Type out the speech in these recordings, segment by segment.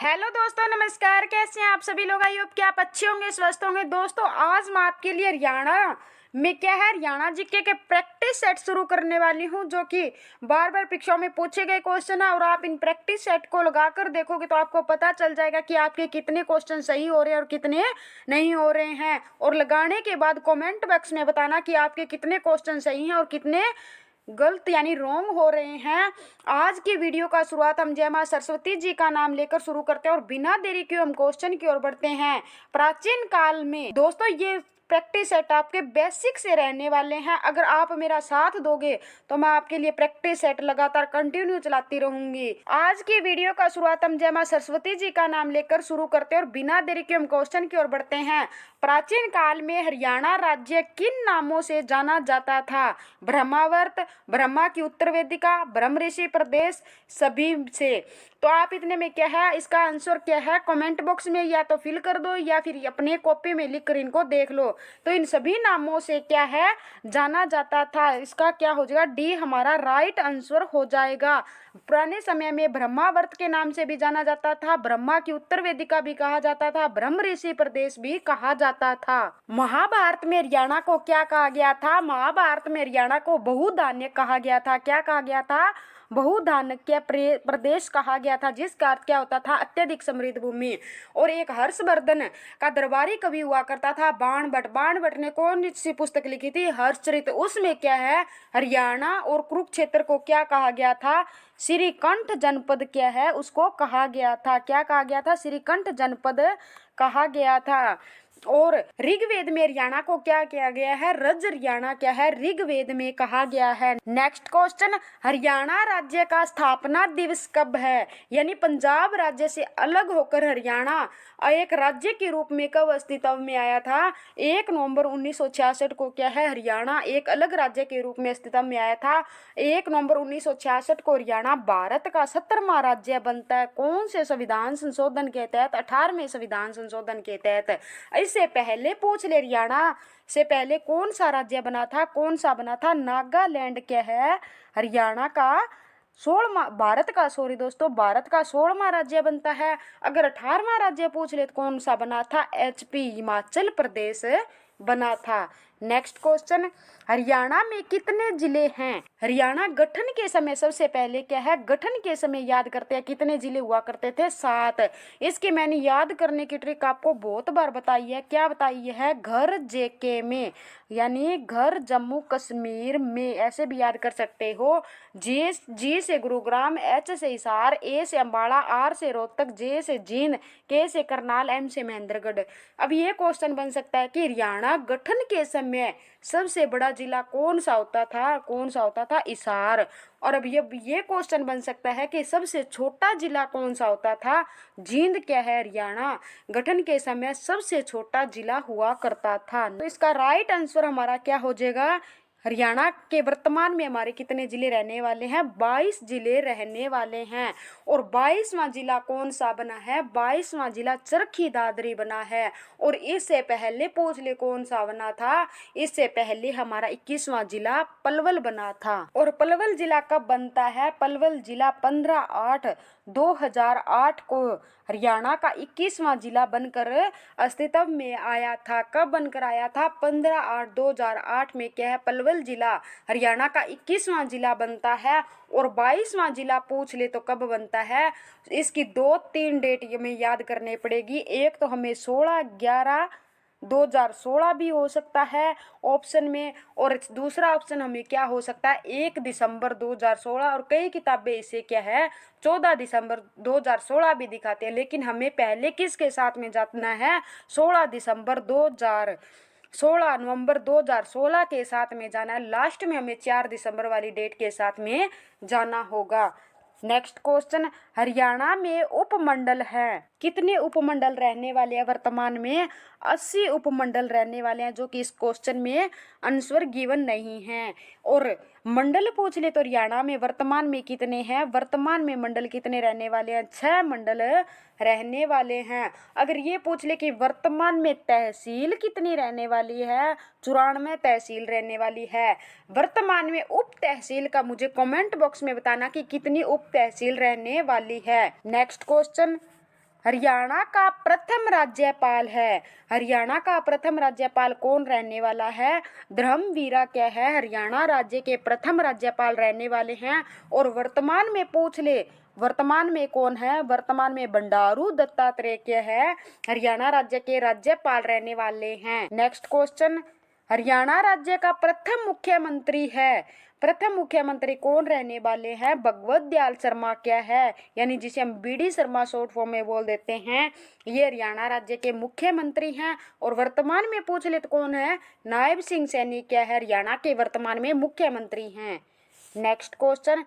Hello दोस्तों, नमस्कार। कैसे हैं आप सभी लोग? आई होप कि आप अच्छे होंगे, स्वस्थ होंगे। दोस्तों, आज मैं आपके लिए हरियाणा में क्या है, हरियाणा जीके के प्रैक्टिस सेट शुरू करने वाली हूं, जो कि बार बार परीक्षाओं में पूछे गए क्वेश्चन है। और आप इन प्रैक्टिस सेट को लगाकर देखोगे तो आपको पता चल जाएगा कि आपके कितने क्वेश्चन सही हो रहे हैं और कितने नहीं हो रहे हैं। और लगाने के बाद कमेंट बॉक्स में बताना कि आपके कितने क्वेश्चन सही हैं और कितने गलत यानी रॉन्ग हो रहे हैं। आज की वीडियो का शुरुआत हम जय मां सरस्वती जी का नाम लेकर शुरू करते हैं और बिना देरी के हम क्वेश्चन की ओर बढ़ते हैं। प्राचीन काल में दोस्तों ये प्रैक्टिस सेट आपके बेसिक से रहने वाले हैं। अगर आप मेरा साथ दोगे तो मैं आपके लिए प्रैक्टिस सेट लगातार कंटिन्यू चलाती रहूंगी। आज की वीडियो का शुरुआत हम जय मां सरस्वती जी का नाम लेकर शुरू करते हैं और बिना देरी के हम क्वेश्चन की ओर बढ़ते हैं। प्राचीन काल में हरियाणा राज्य किन नामों से जाना जाता था? ब्रह्मावर्त, ब्रह्मा की उत्तर वेदिका, ब्रह्म ऋषि प्रदेश, सभी से। तो आप इतने में क्या है, इसका आंसर क्या है कमेंट बॉक्स में या तो फिल कर दो या फिर अपने कॉपी में लिख कर इनको देख लो। तो इन सभी नामों से क्या है जाना जाता था। इसका क्या हो जाएगा, डी हमारा राइट आंसर हो जाएगा। पुराने समय में ब्रह्मावर्त के नाम से भी जाना जाता था, ब्रह्मा की उत्तर वेदिका भी कहा जाता था, ब्रह्म ऋषि प्रदेश भी कहा जाता था। महाभारत में हरियाणा को क्या कहा गया था? महाभारत में हरियाणा को बहुधान्य कहा गया था। क्या कहा गया था? बहुधान्य प्रदेश कहा गया था, जिसका अर्थ क्या होता था? अत्यधिक समृद्ध भूमि। और एक हर्षवर्धन का दरबारी कवि हुआ करता था बाणभट्ट। बाणभट्ट ने कौन सी पुस्तक लिखी थी? हर्षचरित। उसमें क्या है, हरियाणा और कुरुक्षेत्र को क्या कहा गया था? श्रीकंठ जनपद क्या है उसको कहा गया था। क्या कहा गया था? श्रीकंठ जनपद कहा गया था। और ऋग्वेद में हरियाणा को क्या किया गया है? रज हरियाणा क्या है ऋग्वेद में कहा गया है। नेक्स्ट क्वेश्चन, हरियाणा राज्य का स्थापना दिवस कब है? यानी पंजाब राज्य से अलग होकर हरियाणा एक राज्य के रूप में कब अस्तित्व में आया था? 1 नवंबर 1966 को क्या है हरियाणा एक अलग राज्य के रूप में अस्तित्व में आया था। 1 नवंबर 1966 को हरियाणा भारत का 17वां राज्य बनता है। कौन से संविधान संशोधन के तहत? 18वें संविधान संशोधन के तहत। इससे पहले पूछ ले, हरियाणा से पहले कौन सा राज्य बना था? कौन सा बना था? नागालैंड क्या है हरियाणा का 16वां भारत का भारत का 16वां राज्य बनता है। अगर 18वां राज्य पूछ ले तो कौन सा बना था? एचपी हिमाचल प्रदेश बना था। नेक्स्ट क्वेश्चन, हरियाणा में कितने जिले हैं? हरियाणा गठन के समय सबसे पहले क्या है, गठन के समय याद करते हैं कितने जिले हुआ करते थे? 7। इसकी मैंने याद करने की ट्रिक आपको बहुत बार बताई है। क्या बताई है? घर जेके में, यानी घर जम्मू कश्मीर में, ऐसे भी याद कर सकते हो। जी से गुरुग्राम, एच से हिसार, ए से अम्बाला, आर से रोहतक, जे से जींद, के से करनाल, एम से महेंद्रगढ़। अब ये क्वेश्चन बन सकता है कि हरियाणा गठन के समय सबसे बड़ा जिला कौन सा होता था? कौन सा होता था? हिसार। और अब ये क्वेश्चन बन सकता है कि सबसे छोटा जिला कौन सा होता था? जींद क्या है हरियाणा गठन के समय सबसे छोटा जिला हुआ करता था। तो इसका राइट आंसर हमारा क्या हो जाएगा? हरियाणा के वर्तमान में हमारे कितने जिले रहने वाले हैं? 22 जिले रहने वाले हैं। और 22वां जिला कौन सा बना है? 22वां जिला चरखी दादरी बना है। और इससे पहले पूछ ले कौन सा बना था? इससे पहले हमारा 21वां जिला पलवल बना था। और पलवल जिला कब बनता है? पलवल जिला 15/8/2008 को हरियाणा का 21वां जिला बनकर अस्तित्व में आया था। कब बनकर आया था? 15/8/2008 में क्या है, पलवल जिला हरियाणा का 21वां जिला बनता है। और 22वां जिला पूछ ले तो कब बनता है? इसकी 2-3 डेट हमें याद करने पड़ेगी। एक तो हमें 16/11/2016 भी हो सकता है ऑप्शन में, और दूसरा ऑप्शन हमें क्या हो सकता है? 1 दिसंबर 2016। और कई किताबें इसे क्या है 14 दिसंबर 2016 भी दिखाते हैं। लेकिन हमें पहले किसके साथ में जाना है? 16 नवंबर 2016 के साथ में जाना है। लास्ट में हमें 4 दिसंबर वाली डेट के साथ में जाना होगा। नेक्स्ट क्वेश्चन, हरियाणा में उपमंडल है। कितने उपमंडल रहने वाले हैं वर्तमान में? 80 उपमंडल रहने वाले हैं, जो कि इस क्वेश्चन में आंसर गिवन नहीं है। और मंडल पूछ ले तो हरियाणा में वर्तमान में कितने हैं? वर्तमान में मंडल कितने रहने वाले हैं? 6 मंडल रहने वाले हैं। अगर ये पूछ ले कि वर्तमान में तहसील कितनी रहने वाली है? 94 तहसील रहने वाली है। वर्तमान में उप तहसील का मुझे कमेंट बॉक्स में बताना कि कितनी उप तहसील रहने वाली है। नेक्स्ट क्वेश्चन, हरियाणा का प्रथम राज्यपाल है। हरियाणा का प्रथम राज्यपाल कौन रहने वाला है? धर्मवीरा क्या है हरियाणा राज्य के प्रथम राज्यपाल रहने वाले हैं। और वर्तमान में पूछ ले, वर्तमान में कौन है? वर्तमान में बंडारू दत्तात्रेय क्या है हरियाणा राज्य के राज्यपाल रहने वाले हैं। नेक्स्ट क्वेश्चन, हरियाणा राज्य का प्रथम मुख्यमंत्री है। प्रथम मुख्यमंत्री कौन रहने वाले हैं? भगवत दयाल शर्मा क्या है, यानी जिसे हम बीडी शर्मा शॉर्ट फॉर्म में बोल देते हैं, ये हरियाणा राज्य के मुख्यमंत्री हैं। और वर्तमान में पूछ ले तो कौन है? नायब सिंह सैनी क्या है हरियाणा के वर्तमान में मुख्यमंत्री हैं। नेक्स्ट क्वेश्चन,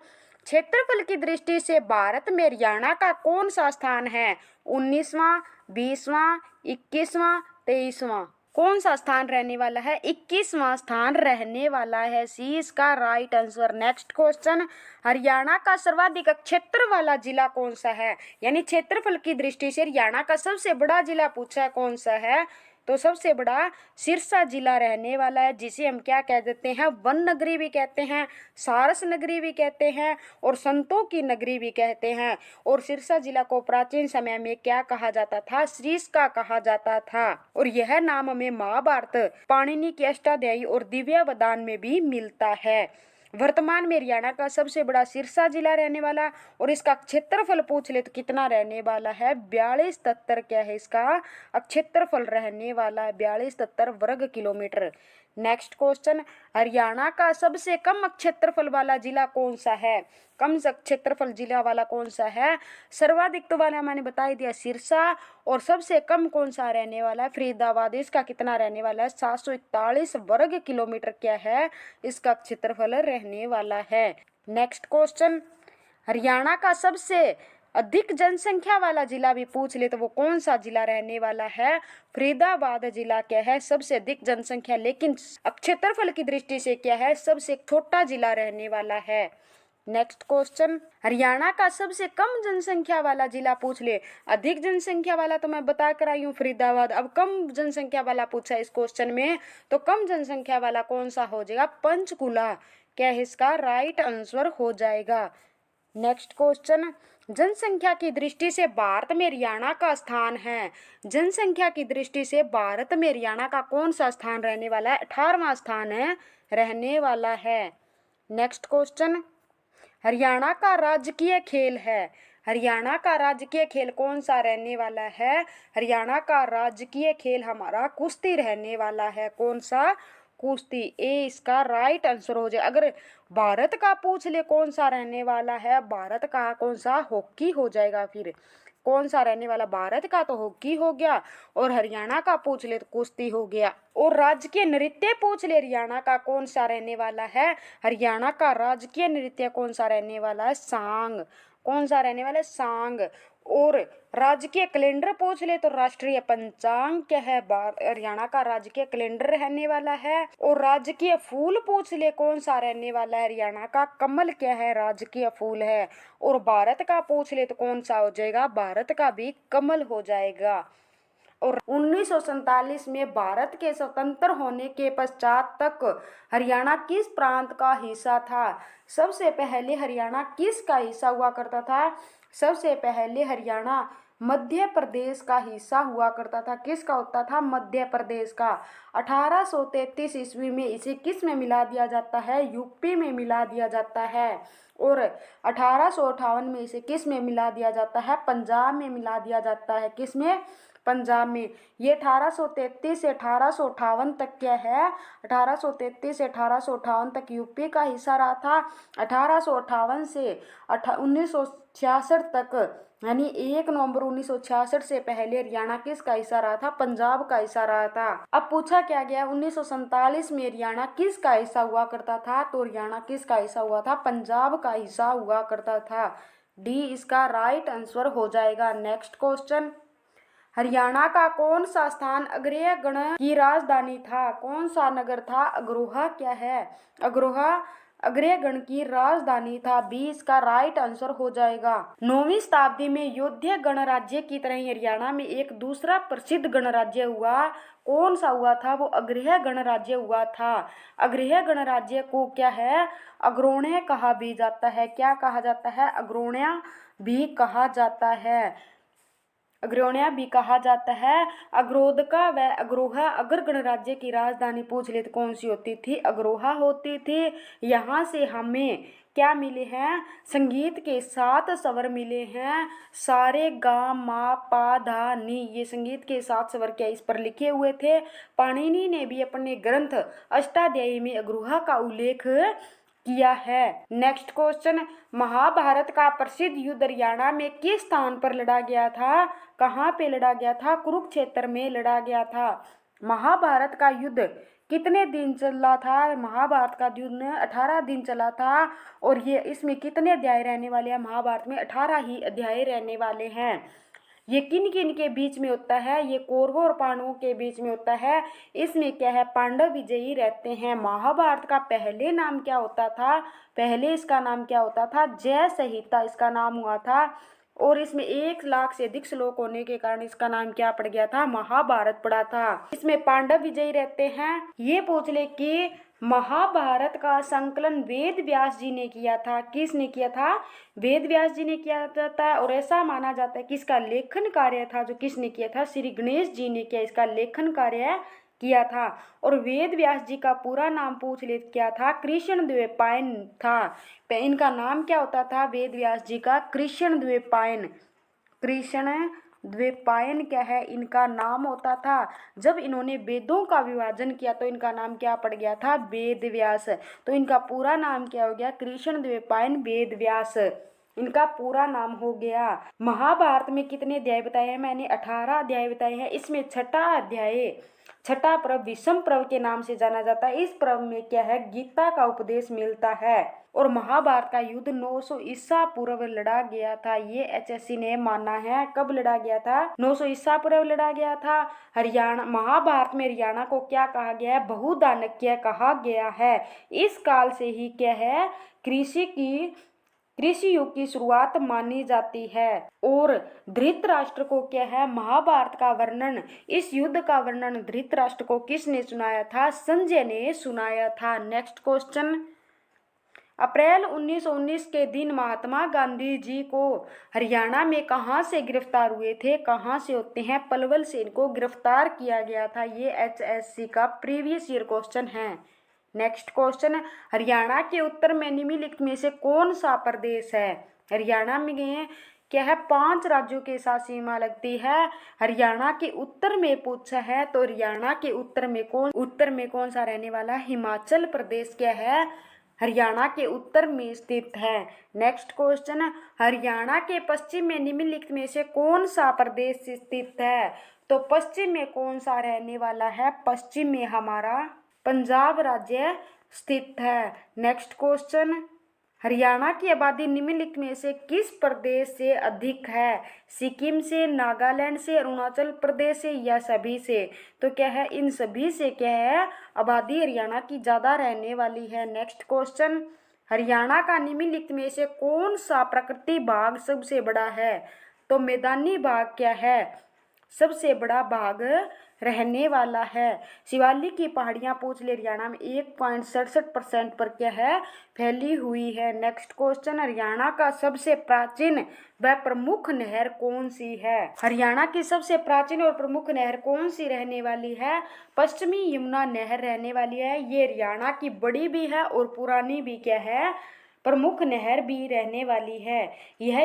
क्षेत्रफल की दृष्टि से भारत में हरियाणा का कौन सा स्थान है? 19वां, 20वां, 21वां, 23वां? कौन सा स्थान रहने वाला है? 21वां स्थान रहने वाला है। सी इसका right answer. Next question, Haryana का सर्वाधिक क्षेत्र वाला जिला कौन सा है? यानी क्षेत्रफल की दृष्टि से हरियाणा का सबसे बड़ा जिला पूछा है, कौन सा है? तो सबसे बड़ा सिरसा जिला रहने वाला है, जिसे हम क्या कह देते हैं? वन नगरी भी कहते हैं, सारस नगरी भी कहते हैं और संतों की नगरी भी कहते हैं। और सिरसा जिला को प्राचीन समय में क्या कहा जाता था? श्रीस्का कहा जाता था। और यह नाम हमें महाभारत, पाणिनि की अष्टाध्यायी और दिव्यावदान में भी मिलता है। वर्तमान में हरियाणा का सबसे बड़ा सिरसा जिला रहने वाला, और इसका क्षेत्रफल पूछ ले तो कितना रहने वाला है? 4273 क्या है इसका क्षेत्रफल रहने वाला है? 4273 वर्ग किलोमीटर। नेक्स्ट क्वेश्चन, हरियाणा का सबसे कम क्षेत्रफल वाला जिला कौन सा है? कम क्षेत्रफल जिला वाला कौन सा है? सर्वाधिक तो वाला मैंने बता ही दिया सिरसा, और सबसे कम कौन सा रहने वाला है? फरीदाबाद। इसका कितना रहने वाला है? 741 वर्ग किलोमीटर क्या है इसका क्षेत्रफल रहने वाला है। नेक्स्ट क्वेश्चन, हरियाणा का सबसे अधिक जनसंख्या वाला जिला भी पूछ ले तो वो कौन सा जिला रहने वाला है? फरीदाबाद जिला क्या है सबसे अधिक जनसंख्या, लेकिन क्षेत्रफल की दृष्टि से क्या है? सबसे छोटा जिला रहने वाला है। नेक्स्ट क्वेश्चन, हरियाणा का सबसे कम जनसंख्या वाला जिला पूछ ले। अधिक जनसंख्या वाला तो मैं बता कर आई हूँ फरीदाबाद, अब कम जनसंख्या वाला पूछा इस क्वेश्चन में, तो कम जनसंख्या वाला कौन सा हो जाएगा? पंचकुला क्या है इसका राइट आंसर हो जाएगा। नेक्स्ट क्वेश्चन, जनसंख्या की दृष्टि से भारत में हरियाणा का स्थान है। जनसंख्या की दृष्टि से भारत में हरियाणा का कौन सा स्थान रहने वाला है? 18वां स्थान है रहने वाला है। नेक्स्ट क्वेश्चन, हरियाणा का राजकीय खेल है। हरियाणा का राजकीय खेल कौन सा रहने वाला है? हरियाणा का राजकीय खेल हमारा कुश्ती रहने वाला है। कौन सा? कुश्ती। ए इसका राइट आंसर हो जाए। अगर भारत का पूछ ले कौन सा रहने वाला है? भारत का कौन सा? हॉकी हो जाएगा। फिर कौन सा रहने वाला? भारत का तो हॉकी हो गया, और हरियाणा का पूछ ले तो कुश्ती हो गया। और राजकीय नृत्य पूछ ले हरियाणा का कौन सा रहने वाला है? हरियाणा का राजकीय नृत्य कौन सा रहने वाला है? सांग। कौन सा रहने वाला है? सांग। और राजकीय कैलेंडर पूछ ले तो राष्ट्रीय पंचांग क्या है? हरियाणा का राजकीय कैलेंडर रहने वाला है। और राजकीय फूल पूछ ले कौन सा रहने वाला है? हरियाणा का कमल क्या है? राजकीय फूल है। और भारत का पूछ ले तो कौन सा हो जाएगा? भारत का भी कमल हो जाएगा। और 1947 में भारत के स्वतंत्र होने के पश्चात तक हरियाणा किस प्रांत का हिस्सा था? सबसे पहले हरियाणा किसका हिस्सा हुआ करता था? सबसे पहले हरियाणा मध्य प्रदेश का हिस्सा हुआ करता था। किसका होता था? मध्य प्रदेश का। 1833 ईस्वी में इसे किस में मिला दिया जाता है? यूपी में मिला दिया जाता है। और 1858 में इसे किस में मिला दिया जाता है? पंजाब में मिला दिया जाता है। किस में? पंजाब में। ये 1833 से 1858 तक क्या है? 1833 से 1858 तक यूपी का हिस्सा रहा था। 1858 से 1966 तक, यानी 1 नवंबर 1966 से पहले हरियाणा किसका हिस्सा रहा था? पंजाब का हिस्सा रहा था। अब पूछा क्या गया? 1947 में हरियाणा किसका हिस्सा हुआ करता था? तो हरियाणा किसका हिस्सा हुआ था? पंजाब का हिस्सा हुआ करता था। डी इसका राइट आंसर हो जाएगा। नेक्स्ट क्वेश्चन, हरियाणा का कौन सा स्थान अग्रय गण की राजधानी था? कौन सा नगर था? अग्रोहा क्या है? अग्रोहा अग्रय गण की राजधानी था। बी इसका राइट आंसर हो जाएगा। 9वीं शताब्दी में योध्या गणराज्य की तरह ही हरियाणा में एक दूसरा प्रसिद्ध गणराज्य हुआ। कौन सा हुआ था? वो अग्रय गणराज्य हुआ था। अग्रय गणराज्य को क्या है? अग्रोण्य कहा भी जाता है। क्या कहा जाता है? अग्रोण्य भी कहा जाता है। अग्रौण्या भी कहा जाता है। अग्रोदका व अग्रोहा अगर गणराज्य की राजधानी पूछ ले तो कौन सी होती थी? अग्रोहा होती थी। यहाँ से हमें क्या मिले हैं? संगीत के 7 स्वर मिले हैं। सारे गा मा पा धा नी, ये संगीत के 7 स्वर क्या इस पर लिखे हुए थे। पाणिनि ने भी अपने ग्रंथ अष्टाध्यायी में अग्रोहा का उल्लेख किया है। नेक्स्ट क्वेश्चन, महाभारत का प्रसिद्ध युद्ध हरियाणा में किस स्थान पर लड़ा गया था? कहाँ पे लड़ा गया था? कुरुक्षेत्र में लड़ा गया था। महाभारत का युद्ध कितने दिन चला था? महाभारत का युद्ध 18 दिन चला था। और ये इसमें कितने अध्याय रहने वाले हैं? महाभारत में 18 ही अध्याय रहने वाले हैं। ये किन किन के बीच में होता है? ये कौरवों और पांडवों के बीच में होता है। इसमें क्या है? पांडव विजयी रहते हैं। महाभारत का पहले नाम क्या होता था? पहले इसका नाम क्या होता था? जय संहिता इसका नाम हुआ था। और इसमें 1 लाख से अधिक श्लोक होने के कारण इसका नाम क्या पड़ गया था? महाभारत पड़ा था। इसमें पांडव विजयी रहते हैं। ये पूछ ले कि महाभारत का संकलन वेद व्यास जी ने किया था। किसने किया था? वेद व्यास जी ने किया जाता है। और ऐसा माना जाता है कि इसका लेखन कार्य था जो किसने किया था? श्री गणेश जी ने किया, इसका लेखन कार्य किया था। और वेद व्यास जी का पूरा नाम पूछ ले क्या था? कृष्ण द्वैपायन था। इनका नाम क्या होता था? वेद व्यास जी का कृष्ण द्वैपायन। कृष्ण द्वैपायन क्या है? इनका नाम होता था। जब इन्होंने वेदों का विभाजन किया तो इनका नाम क्या पड़ गया था? वेद व्यास। तो इनका पूरा नाम क्या हो गया? कृष्ण द्वैपायन वेद व्यास, इनका पूरा नाम हो गया। महाभारत में कितने अध्याय बताए हैं? मैंने 18 अध्याय बताए हैं। इसमें छठा अध्याय, छठा पर्व विषम पर्व के नाम से जाना जाता है। इस पर्व में क्या है? गीता का उपदेश मिलता है। और महाभारत का युद्ध 900 ईसा पूर्व लड़ा गया था। ये एचएससी ने माना है। कब लड़ा गया था? 900 ईसा पूर्व लड़ा गया था। हरियाणा, महाभारत में हरियाणा को क्या कहा गया है? बहुधानक्य कहा गया है। इस काल से ही क्या है? कृषि युग की शुरुआत मानी जाती है। और धृतराष्ट्र को क्या है? महाभारत का वर्णन, इस युद्ध का वर्णन धृतराष्ट्र को किसने सुनाया था? संजय ने सुनाया था। नेक्स्ट क्वेश्चन, अप्रैल 1919 के दिन महात्मा गांधी जी को हरियाणा में कहाँ से गिरफ्तार हुए थे? कहाँ से होते हैं? पलवल से इनको गिरफ्तार किया गया था। ये एचएससी का प्रीवियस ईयर क्वेश्चन है। नेक्स्ट क्वेश्चन, हरियाणा के उत्तर में निम्नलिखित में से कौन सा प्रदेश है? हरियाणा में क्या है? 5 राज्यों के साथ सीमा लगती है। हरियाणा के उत्तर में पूछा है तो हरियाणा के उत्तर में कौन सा रहने वाला? हिमाचल प्रदेश क्या है? हरियाणा के उत्तर में स्थित है। नेक्स्ट क्वेश्चन, हरियाणा के पश्चिम में निम्नलिखित में से कौन सा प्रदेश स्थित है? तो पश्चिम में कौन सा रहने वाला है? पश्चिम में हमारा पंजाब राज्य स्थित है। नेक्स्ट क्वेश्चन, हरियाणा की आबादी निम्नलिखित में से किस प्रदेश से अधिक है? सिक्किम से, नागालैंड से, अरुणाचल प्रदेश से या सभी से? तो क्या है? इन सभी से क्या है? आबादी हरियाणा की ज़्यादा रहने वाली है। नेक्स्ट क्वेश्चन, हरियाणा का निम्नलिखित में से कौन सा प्रकृति भाग सबसे बड़ा है? तो मैदानी भाग क्या है? सबसे बड़ा भाग रहने वाला है। शिवालिक की पहाड़ियाँ पूछ ले हरियाणा में 1.67% पर क्या है? फैली हुई है। नेक्स्ट क्वेश्चन, हरियाणा का सबसे प्राचीन व प्रमुख नहर कौन सी है? हरियाणा की सबसे प्राचीन और प्रमुख नहर कौन सी रहने वाली है? पश्चिमी यमुना नहर रहने वाली है। ये हरियाणा की बड़ी भी है और पुरानी भी क्या है? प्रमुख नहर भी रहने वाली है। यह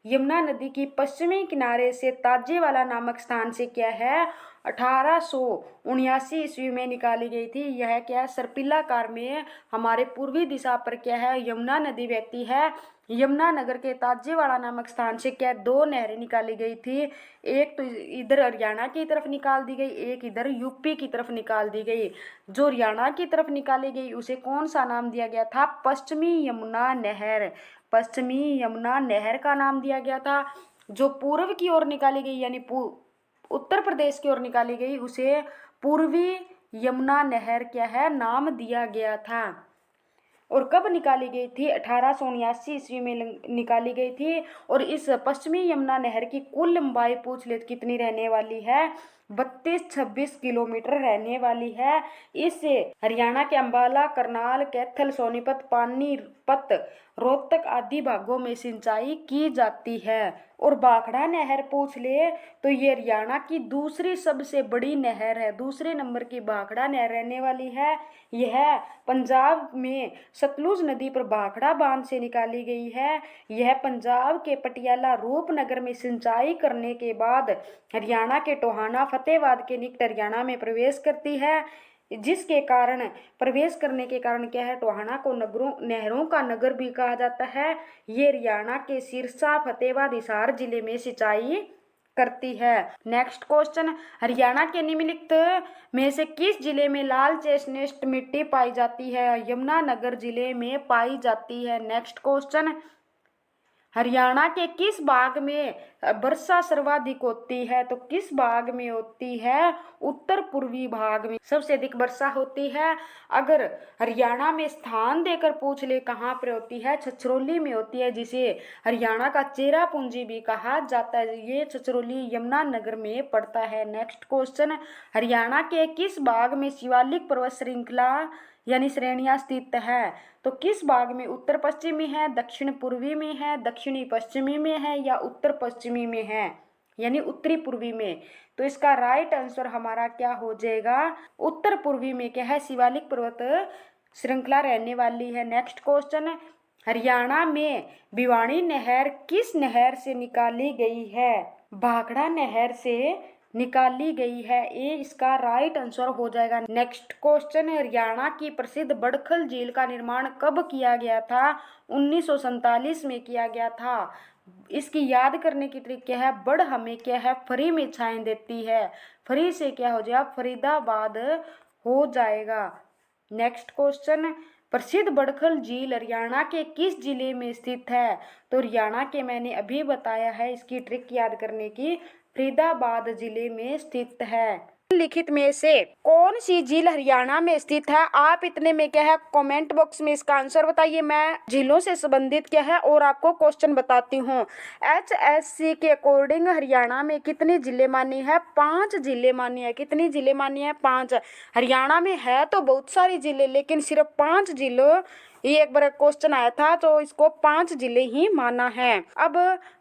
यमुना नदी की पश्चिमी किनारे से ताजेवाला नामक स्थान से क्या है? 1879 ईस्वी में निकाली गई थी। यह क्या है? सर्पिलाकार में हमारे पूर्वी दिशा पर क्या है? यमुना नदी बहती है। यमुनानगर के ताजेवाड़ा नामक स्थान से क्या 2 नहरें निकाली गई थी। एक तो इधर हरियाणा की तरफ निकाल दी गई, एक इधर यूपी की तरफ निकाल दी गई। जो हरियाणा की तरफ निकाली गई उसे कौन सा नाम दिया गया था? पश्चिमी यमुना नहर। पश्चिमी यमुना नहर का नाम दिया गया था। जो पूर्व की ओर निकाली गई यानी उत्तर प्रदेश की ओर निकाली गई उसे पूर्वी यमुना नहर क्या है? नाम दिया गया था। और कब निकाली गई थी? 1879 ईस्वी में निकाली गई थी। और इस पश्चिमी यमुना नहर की कुल लंबाई पूछ ले कितनी रहने वाली है? 32-26 किलोमीटर रहने वाली है। इससे हरियाणा के अंबाला, करनाल, कैथल, सोनीपत, पानीपत, रोहतक आदि भागों में सिंचाई की जाती है। और भाखड़ा नहर पूछ ले तो ये हरियाणा की दूसरी सबसे बड़ी नहर है। दूसरे नंबर की भाखड़ा नहर रहने वाली है। यह पंजाब में सतलुज नदी पर भाखड़ा बांध से निकाली गई है। यह पंजाब के पटियाला रूपनगर में सिंचाई करने के बाद हरियाणा के टोहाना फतेहाबाद के निकट हरियाणा में प्रवेश करती है। जिसके कारण प्रवेश करने के कारण क्या है, टोहाना को नहरों का नगर भी कहा जाता है। ये हरियाणा के सिरसा फतेहाबाद हिसार जिले में सिंचाई करती है। नेक्स्ट क्वेश्चन, हरियाणा के निम्नलिखित में से किस जिले में लाल चेस्टनट मिट्टी पाई जाती है? यमुनानगर जिले में पाई जाती है। नेक्स्ट क्वेश्चन, हरियाणा के किस भाग में वर्षा सर्वाधिक होती है? तो किस भाग में होती है? उत्तर पूर्वी भाग में सबसे अधिक वर्षा होती है। अगर हरियाणा में स्थान देकर पूछ ले कहाँ पर होती है, छछरौली में होती है, जिसे हरियाणा का चेरापूंजी भी कहा जाता है। ये छछरौली यमुनानगर में पड़ता है। नेक्स्ट क्वेश्चन, हरियाणा के किस भाग में शिवालिक पर्वत श्रृंखला यानी श्रेणियां स्थित है? तो किस भाग में? उत्तर पश्चिमी है, दक्षिण पूर्वी में है, दक्षिणी पश्चिमी में है या उत्तर पश्चिमी में है यानी उत्तरी पूर्वी में? तो इसका राइट आंसर हमारा क्या हो जाएगा? उत्तर पूर्वी में क्या है, शिवालिक पर्वत श्रृंखला रहने वाली है। नेक्स्ट क्वेश्चन, हरियाणा में भिवानी नहर किस नहर से निकाली गई है? भाखड़ा नहर से निकाली गई है। ये इसका राइट आंसर हो जाएगा। नेक्स्ट क्वेश्चन, हरियाणा की प्रसिद्ध बड़खल झील का निर्माण कब किया गया था? 1947 में किया गया था। इसकी याद करने की ट्रिक क्या है? बड़ हमें क्या है, फरी में छाएं देती है। फरी से क्या हो जाएगा? फरीदाबाद हो जाएगा। नेक्स्ट क्वेश्चन, प्रसिद्ध बड़खल झील हरियाणा के किस जिले में स्थित है? तो हरियाणा के मैंने अभी बताया है इसकी ट्रिक याद करने की, फरीदाबाद जिले में स्थित है। लिखित में से कौन सी झील हरियाणा में स्थित है? आप इतने में क्या है, कमेंट बॉक्स में इसका आंसर बताइए। मैं झीलों से संबंधित क्या है और आपको क्वेश्चन बताती हूँ। HSC के अकॉर्डिंग हरियाणा में कितनी जिले मानी है? 5 जिले मानी है। कितनी जिले मानी है? 5। हरियाणा में है तो बहुत सारी जिले, लेकिन सिर्फ 5 जिलों, ये एक बार क्वेश्चन आया था तो इसको 5 जिले ही माना है। अब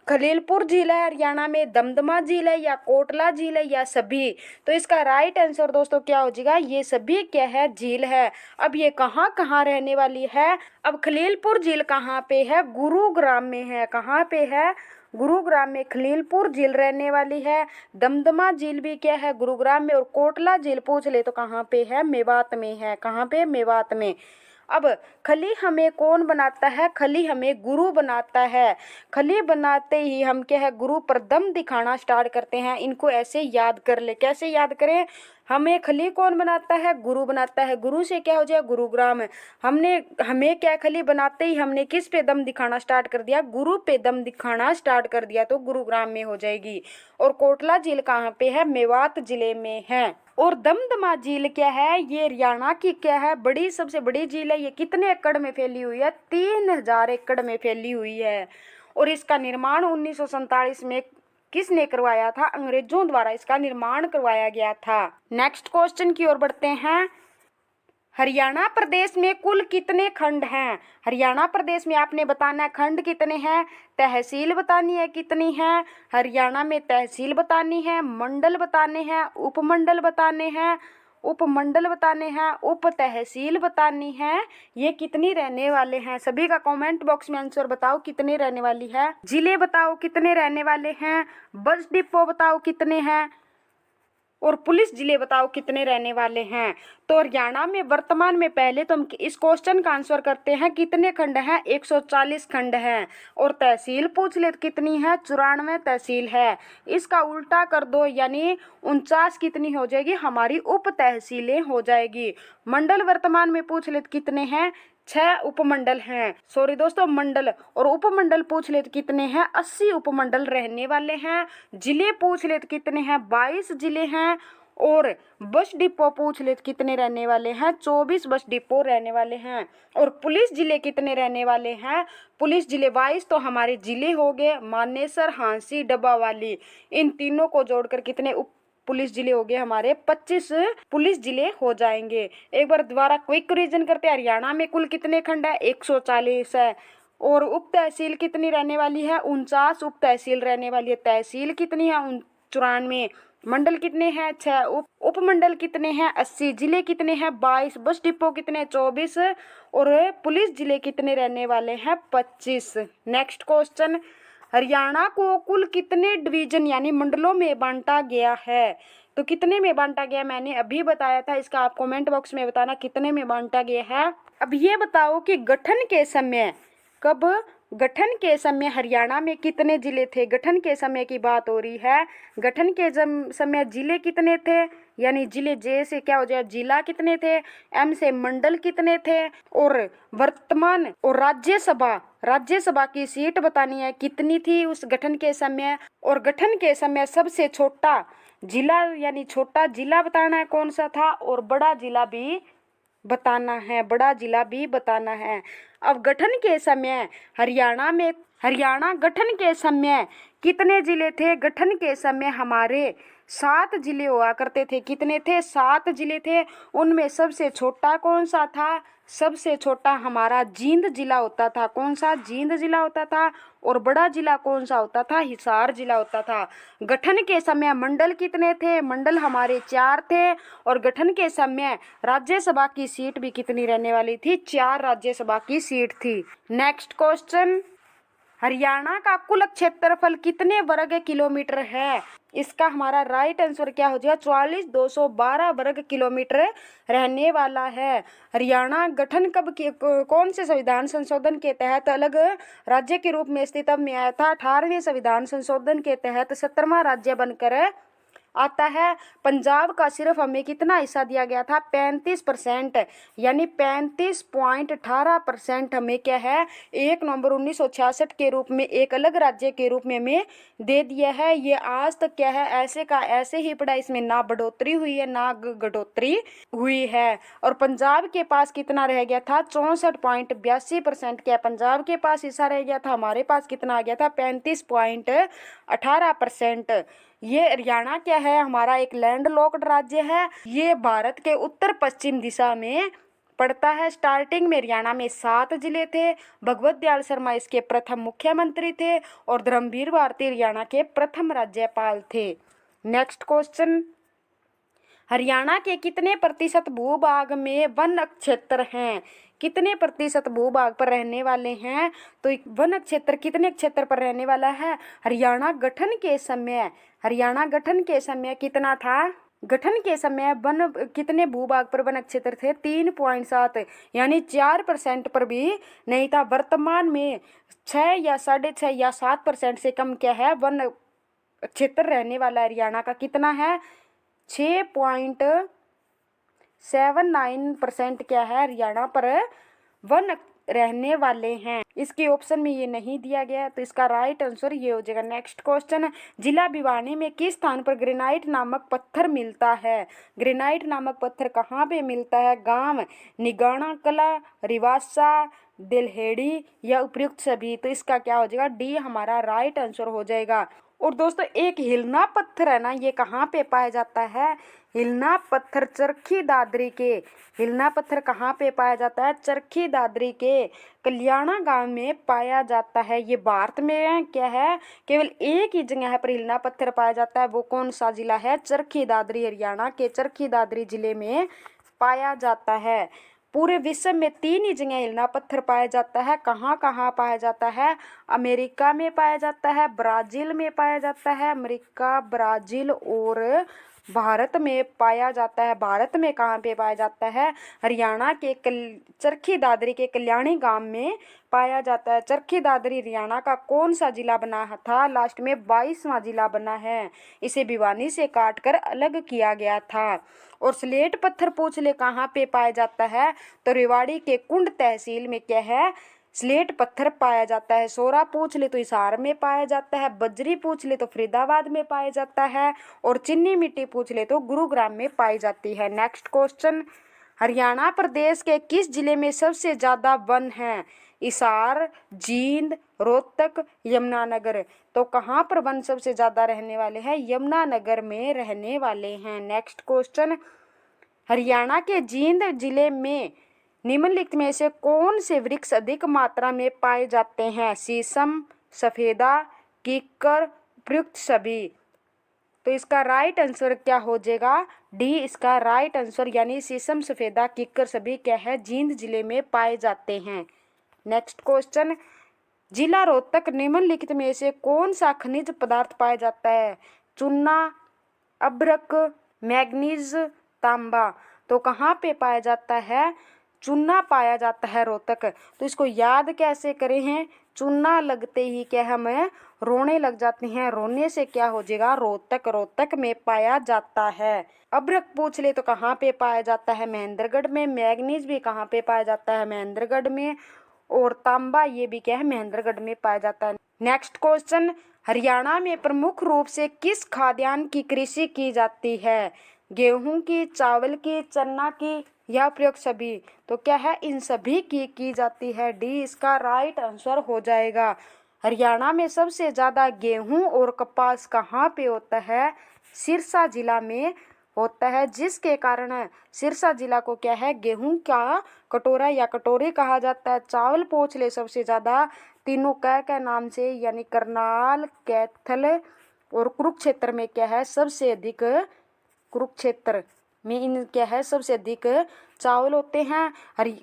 खलीलपुर झील है हरियाणा में, दमदमा झील है या कोटला झील है या सभी? तो इसका राइट आंसर दोस्तों क्या हो जाएगा? ये सभी क्या है, झील है। अब ये कहाँ कहाँ रहने वाली है? अब खलीलपुर झील कहाँ पे है? गुरुग्राम में है। कहाँ पे है? गुरुग्राम में खलीलपुर झील रहने वाली है। दमदमा झील भी क्या है, गुरुग्राम में। और कोटला झील पूछ ले तो कहाँ पे है? मेवात में है। कहाँ पे? मेवात में। अब खली हमें कौन बनाता है? खली हमें गुरु बनाता है। खली बनाते ही हम क्या है, गुरु पर दम दिखाना स्टार्ट करते हैं। इनको ऐसे याद कर ले। कैसे याद करें? हमें खली कौन बनाता है? गुरु बनाता है। गुरु से क्या हो जाए? गुरुग्राम। हमें क्या, खली बनाते ही हमने किस पे दम दिखाना स्टार्ट कर दिया? गुरु पे दम दिखाना स्टार्ट कर दिया, तो गुरुग्राम में हो जाएगी। और कोटला झील कहाँ पे है? मेवात जिले में है। और दमदमा झील क्या है? ये हरियाणा की क्या है, बड़ी सबसे बड़ी झील है। ये कितने एकड़ में फैली हुई है? 3000 एकड़ में फैली हुई है। और इसका निर्माण 1947 में किसने करवाया था? अंग्रेजों द्वारा इसका निर्माण करवाया गया था। नेक्स्ट क्वेश्चन की ओर बढ़ते हैं। हरियाणा प्रदेश में कुल कितने खंड हैं? हरियाणा प्रदेश में आपने बताना है खंड कितने हैं, तहसील बतानी है कितनी है। हरियाणा में तहसील बतानी है, मंडल बताने हैं, उपमंडल बताने हैं, उपमंडल बताने हैं, उप तहसील बतानी है। ये कितनी रहने वाले हैं? सभी का कमेंट बॉक्स में आंसर बताओ कितने रहने वाली है। जिले बताओ कितने रहने वाले हैं। बस डिपो बताओ कितने हैं। और पुलिस जिले बताओ कितने रहने वाले हैं। तो हरियाणा में वर्तमान में, पहले तो हम इस क्वेश्चन का आंसर करते हैं, कितने खंड हैं? 140 खंड हैं। और तहसील पूछ ले तो कितनी है? 94 तहसील है। इसका उल्टा कर दो यानी 49 कितनी हो जाएगी? हमारी उप तहसीलें हो जाएगी। मंडल वर्तमान में पूछ ले तो कितने हैं? 6 उपमंडल हैं। सॉरी दोस्तों, मंडल और उपमंडल पूछ ले तो कितने हैं? 80 उपमंडल रहने वाले हैं। जिले पूछ ले तो कितने हैं? 22 जिले हैं। और बस डिपो पूछ ले तो कितने रहने वाले हैं? 24 बस डिपो रहने वाले हैं। और पुलिस जिले कितने रहने वाले हैं? पुलिस जिले 22 तो हमारे जिले हो गए, मानेसर, हांसी, डब्बावाली। इन तीनों को जोड़कर कितने पुलिस जिले हो गए? हमारे 25 पुलिस जिले हो जाएंगे। एक बार दोबारा क्विक रिवीजन करते हैं। हरियाणा में कुल कितने खंड है? 140 है। और उप तहसील कितनी रहने वाली है? 49 उप तहसील रहने वाली है। तहसील कितनी है? 94। मंडल कितने हैं? 6। उपमंडल कितने हैं? 80। जिले कितने हैं? 22। बस डिपो कितने? 24। और पुलिस जिले कितने रहने वाले हैं? 25। नेक्स्ट क्वेश्चन, हरियाणा को कुल कितने डिवीजन यानी मंडलों में बांटा गया है? तो कितने में बांटा गया मैंने अभी बताया था, इसका आप कमेंट बॉक्स में बताना कितने में बांटा गया है। अब ये बताओ कि गठन के समय, कब गठन के समय हरियाणा में कितने जिले थे? गठन के समय की बात हो रही है। गठन के समय जिले कितने थे? यानी जिले, जे से क्या हो जाए जिला कितने थे, एम से मंडल कितने थे, और वर्तमान और राज्यसभा की सीट बतानी है कितनी थी उस गठन के समय। और गठन के समय सबसे छोटा जिला यानी छोटा जिला बताना है कौन सा था, और बड़ा जिला भी बताना है। अब गठन के समय हरियाणा गठन के समय कितने जिले थे? गठन के समय हमारे 7 जिले हुआ करते थे। कितने थे? 7 जिले थे। उनमें सबसे छोटा कौन सा था? सबसे छोटा हमारा जींद जिला होता था। कौन सा? जींद जिला होता था। और बड़ा जिला कौन सा होता था? हिसार जिला होता था। गठन के समय मंडल कितने थे? मंडल हमारे 4 थे। और गठन के समय राज्यसभा की सीट भी कितनी रहने वाली थी? 4 राज्यसभा की सीट थी। नेक्स्ट क्वेश्चन, हरियाणा का कुल क्षेत्रफल कितने वर्ग किलोमीटर है? इसका हमारा राइट आंसर क्या हो जाएगा? 44,212 वर्ग किलोमीटर रहने वाला है। हरियाणा गठन कौन से संविधान संशोधन के तहत अलग राज्य के रूप में अस्तित्व में आया था? 18वें संविधान संशोधन के तहत 17वां राज्य बनकर आता है। पंजाब का सिर्फ हमें कितना हिस्सा दिया गया था? 35%, यानी 35.18% हमें क्या है 1 नवंबर 1966 के रूप में एक अलग राज्य के रूप में हमें दे दिया है। ये आज तक क्या है ऐसे का ऐसे ही पड़ा, इसमें ना बढ़ोतरी हुई है ना घटोतरी हुई है। और पंजाब के पास कितना रह गया था? 64.82% क्या पंजाब के पास हिस्सा रह गया था? हमारे पास कितना आ गया था? 35.18%। ये हरियाणा क्या है? हमारा एक लैंड लॉक्ड राज्य है। ये भारत के उत्तर पश्चिम दिशा में पड़ता है। स्टार्टिंग में हरियाणा में 7 जिले थे। भगवत दयाल शर्मा इसके प्रथम मुख्यमंत्री थे और धर्मवीर भारती हरियाणा के प्रथम राज्यपाल थे। नेक्स्ट क्वेश्चन, हरियाणा के कितने प्रतिशत भूभाग में वन क्षेत्र हैं? कितने प्रतिशत भूभाग पर रहने वाले हैं? तो वन क्षेत्र कितने क्षेत्र पर रहने वाला है? हरियाणा गठन के समय कितना था? गठन के समय वन कितने भूभाग पर वन क्षेत्र थे? 3.7, यानी 4% पर भी नहीं था। वर्तमान में 6 या 6.5 या 7% से कम क्या है वन क्षेत्र रहने वाला हरियाणा का कितना है? 6.79% क्या है हरियाणा पर वन रहने वाले हैं। इसके ऑप्शन में ये नहीं दिया गया है, तो इसका राइट आंसर ये हो जाएगा। नेक्स्ट क्वेश्चन, जिला भिवानी में किस स्थान पर ग्रेनाइट नामक पत्थर मिलता है? ग्रेनाइट नामक पत्थर कहाँ पे मिलता है? गांव निगाना कला, रिवासा, दिलहेड़ी या उपयुक्त सभी? तो इसका क्या हो जाएगा? डी हमारा राइट आंसर हो जाएगा। और दोस्तों एक हिलना पत्थर है ना, ये कहाँ पे पाया जाता है? हिलना पत्थर चरखी दादरी के, हिलना पत्थर कहाँ पे पाया जाता है? चरखी दादरी के कल्याणा गांव में पाया जाता है। ये भारत में क्या है केवल एक ही जगह पर हिलना पत्थर पाया जाता है। वो कौन सा जिला है? चरखी दादरी, हरियाणा के चरखी दादरी जिले में पाया जाता है। पूरे विश्व में 3 ही जगह हिलना पत्थर पाया जाता है। कहाँ कहाँ पाया जाता है? अमेरिका में पाया जाता है, ब्राजील में पाया जाता है, अमेरिका, ब्राजील और भारत में पाया जाता है। भारत में कहाँ पे पाया जाता है? हरियाणा के चरखी दादरी के कल्याणी गांव में पाया जाता है। चरखी दादरी हरियाणा का कौन सा जिला बना था? लास्ट में 22वां जिला बना है। इसे भिवानी से काटकर अलग किया गया था। और स्लेट पत्थर पूछ ले कहाँ पे पाया जाता है? तो रेवाड़ी के कुंड तहसील में क्या है स्लेट पत्थर पाया जाता है। सोरा पूछ ले तो हिसार में पाया जाता है, बजरी पूछ ले तो फरीदाबाद में पाया जाता है, और चीनी मिट्टी पूछ ले तो गुरुग्राम में पाई जाती है। नेक्स्ट क्वेश्चन, हरियाणा प्रदेश के किस जिले में सबसे ज्यादा वन है? हिसार, जींद, रोहतक, यमुनानगर? तो कहाँ पर वन सबसे ज्यादा रहने वाले हैं? यमुनानगर में रहने वाले हैं। नेक्स्ट क्वेश्चन, हरियाणा के जींद जिले में निम्नलिखित में से कौन से वृक्ष अधिक मात्रा में पाए जाते हैं? शीशम, सफेदा, कीकर, उपयुक्त सभी। तो इसका राइट आंसर क्या हो जाएगा? डी इसका राइट आंसर, यानी शीशम, सफेदा, कीकर सभी क्या है? जींद जिले में पाए जाते हैं। नेक्स्ट क्वेश्चन, जिला रोहतक निम्नलिखित में से कौन सा खनिज पदार्थ पाया जाता है? चूना, अभ्रक, मैग्नीज, तांबा। तो कहाँ पे पाया जाता है? चूना पाया जाता है रोहतक। तो इसको याद कैसे करें हैं? चूना लगते ही क्या हमें रोने लग जाते हैं, रोने से क्या हो जाएगा? रोहतक, रोहतक में पाया जाता है। अभ्रक पूछ ले तो कहाँ पे पाया जाता है? महेंद्रगढ़ में। मैग्नीज भी कहाँ पे पाया जाता है? महेंद्रगढ़ में। और तांबा ये भी क्या है? महेंद्रगढ़ में पाया जाता है। नेक्स्ट क्वेश्चन, हरियाणा में प्रमुख रूप से किस खाद्यान्न की कृषि की जाती है? गेहूं की, चावल की, चना की या प्रयुक्त सभी। तो क्या है? इन सभी की जाती है। डी इसका राइट आंसर हो जाएगा। हरियाणा में सबसे ज्यादा गेहूं और कपास कहाँ पे होता है? सिरसा जिला में होता है, जिसके कारण सिरसा जिला को क्या है? गेहूं का कटोरा या कटोरी कहा जाता है। चावल पूछ ले सबसे ज्यादा तीनों क्या नाम से, यानी करनाल, कैथल और कुरुक्षेत्र में क्या है? सबसे अधिक कुरुक्षेत्र में इन क्या है? सबसे अधिक चावल होते हैं।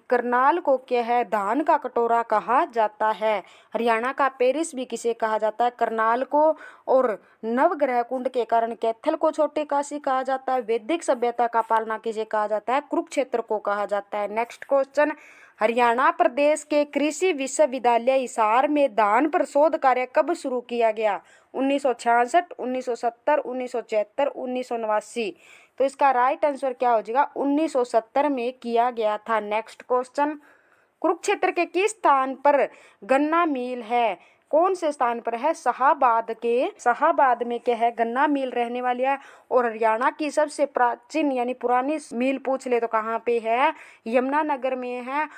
करनाल को क्या है? धान का कटोरा कहा जाता है। हरियाणा का पेरिस भी किसे कहा जाता है? करनाल को। और नवग्रह कुंड के कारण कैथल को छोटी काशी कहा जाता है। वैदिक सभ्यता का पालना किसे कहा जाता है? कुरुक्षेत्र को कहा जाता है। नेक्स्ट क्वेश्चन, हरियाणा प्रदेश के कृषि विश्वविद्यालय हिसार में धान पर शोध कार्य कब शुरू किया गया? 1966, 1970, 1976, 1989। तो इसका राइट आंसर क्या हो जाएगा? 1970 में किया गया था। नेक्स्ट क्वेश्चन, कुरुक्षेत्र के किस स्थान पर गन्ना मिल है? कौन से स्थान पर है? शाहाबाद में क्या है? गन्ना मिल रहने वाली है। और हरियाणा की सबसे प्राचीन यानी पुरानी मिल पूछ ले तो कहाँ पे है? यमुनानगर में है।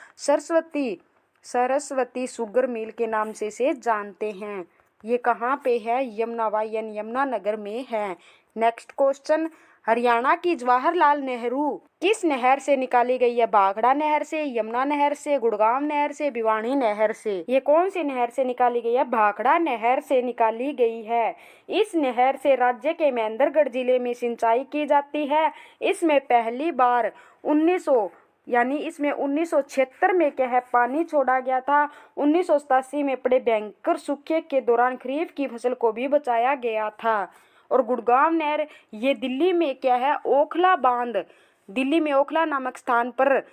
सरस्वती शुगर मिल के नाम से इसे जानते हैं। ये कहाँ पे है? यमुनानगर में है। नेक्स्ट क्वेश्चन, हरियाणा की जवाहरलाल नेहरू किस नहर से निकाली गई है? भाखड़ा नहर से, यमुना नहर से, गुड़गांव नहर से, भिवानी नहर से। ये कौन सी नहर से निकाली गई है? भाखड़ा नहर से निकाली गई है। इस नहर से राज्य के महेंद्रगढ़ जिले में सिंचाई की जाती है। इसमें पहली बार 1976 में क्या है? पानी छोड़ा गया था। 1987 में पड़े भयंकर सूखे के दौरान खरीफ की फसल को भी बचाया गया था। और गुड़गांव नहर ये दिल्ली में क्या है? ओखला बांध, दिल्ली में ओखला नामक स्थान पर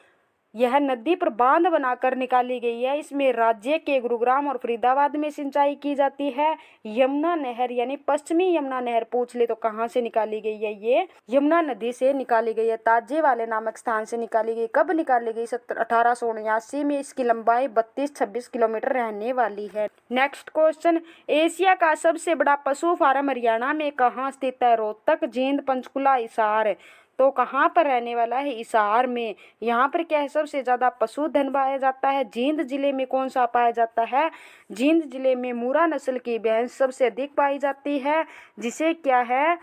यह नदी पर बांध बनाकर निकाली गई है। इसमें राज्य के गुरुग्राम और फरीदाबाद में सिंचाई की जाती है। यमुना नहर यानी पश्चिमी यमुना नहर पूछ ले तो कहाँ से निकाली गई है? ये यमुना नदी से निकाली गई है। ताजे वाले नामक स्थान से निकाली गई। कब निकाली गई? 1879 में। इसकी लंबाई 32-26 किलोमीटर रहने वाली है। नेक्स्ट क्वेश्चन, एशिया का सबसे बड़ा पशु फार्म हरियाणा में कहाँ स्थित है? रोहतक, जींद, पंचकुला, हिसार। तो कहाँ पर रहने वाला है? हिसार में। यहाँ पर क्या है? सबसे ज्यादा पशुधन पाया जाता है। जींद जिले में कौन सा पाया जाता है? जींद जिले में मूरा नस्ल की भैंस सबसे अधिक पाई जाती है, जिसे क्या है?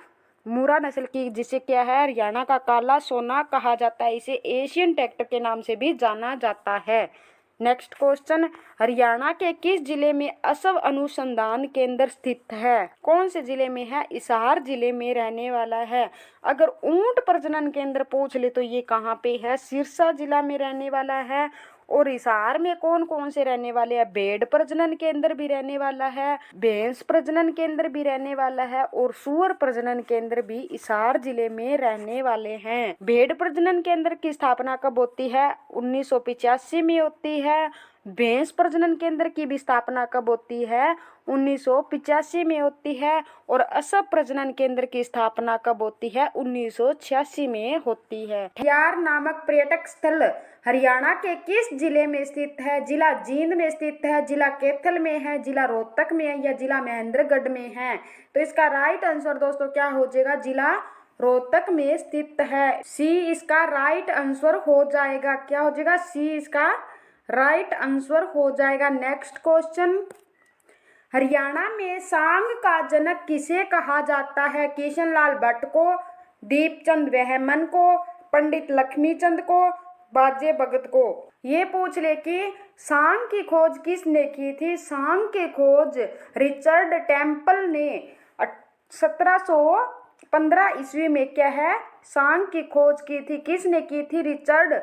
मूरा नस्ल की, जिसे क्या है? हरियाणा का काला सोना कहा जाता है। इसे एशियन ट्रैक्टर के नाम से भी जाना जाता है। नेक्स्ट क्वेश्चन, हरियाणा के किस जिले में असव अनुसंधान केंद्र स्थित है? कौन से जिले में है? हिसार जिले में रहने वाला है। अगर ऊंट प्रजनन केंद्र पूछ ले तो ये कहाँ पे है? सिरसा जिला में रहने वाला है। और हिसार में कौन कौन से रहने वाले हैं? भेड़ प्रजनन केंद्र भी रहने वाला है, भैंस प्रजनन केंद्र भी रहने वाला है और सूअर प्रजनन केंद्र भी हिसार जिले में रहने वाले हैं। भेड़ प्रजनन केंद्र की स्थापना कब होती है? 1985 में होती है। भैंस प्रजनन केंद्र की भी स्थापना कब होती है? 1985 में होती है। और असब प्रजनन केंद्र की स्थापना कब होती है? 1986 में होती है। ठियार नामक पर्यटक स्थल हरियाणा के किस जिले में स्थित है? जिला जींद में स्थित है, जिला कैथल में है, जिला रोहतक में है या जिला महेंद्रगढ़ में है? तो इसका राइट आंसर दोस्तों क्या हो जाएगा? जिला रोहतक में स्थित है। सी इसका राइट आंसर हो जाएगा। क्या हो जाएगा? सी इसका राइट आंसर हो जाएगा। नेक्स्ट क्वेश्चन, हरियाणा में सांग का जनक किसे कहा जाता है? किशनलाल भट्ट को, दीपचंद बहमन को, पंडित लक्ष्मीचंद को, बाजे भगत को। ये पूछ ले कि सांग की खोज किसने की थी। सांग की खोज रिचर्ड टेम्पल ने 1715 ईस्वी में क्या है, सांग की खोज की थी। किसने की थी? रिचर्ड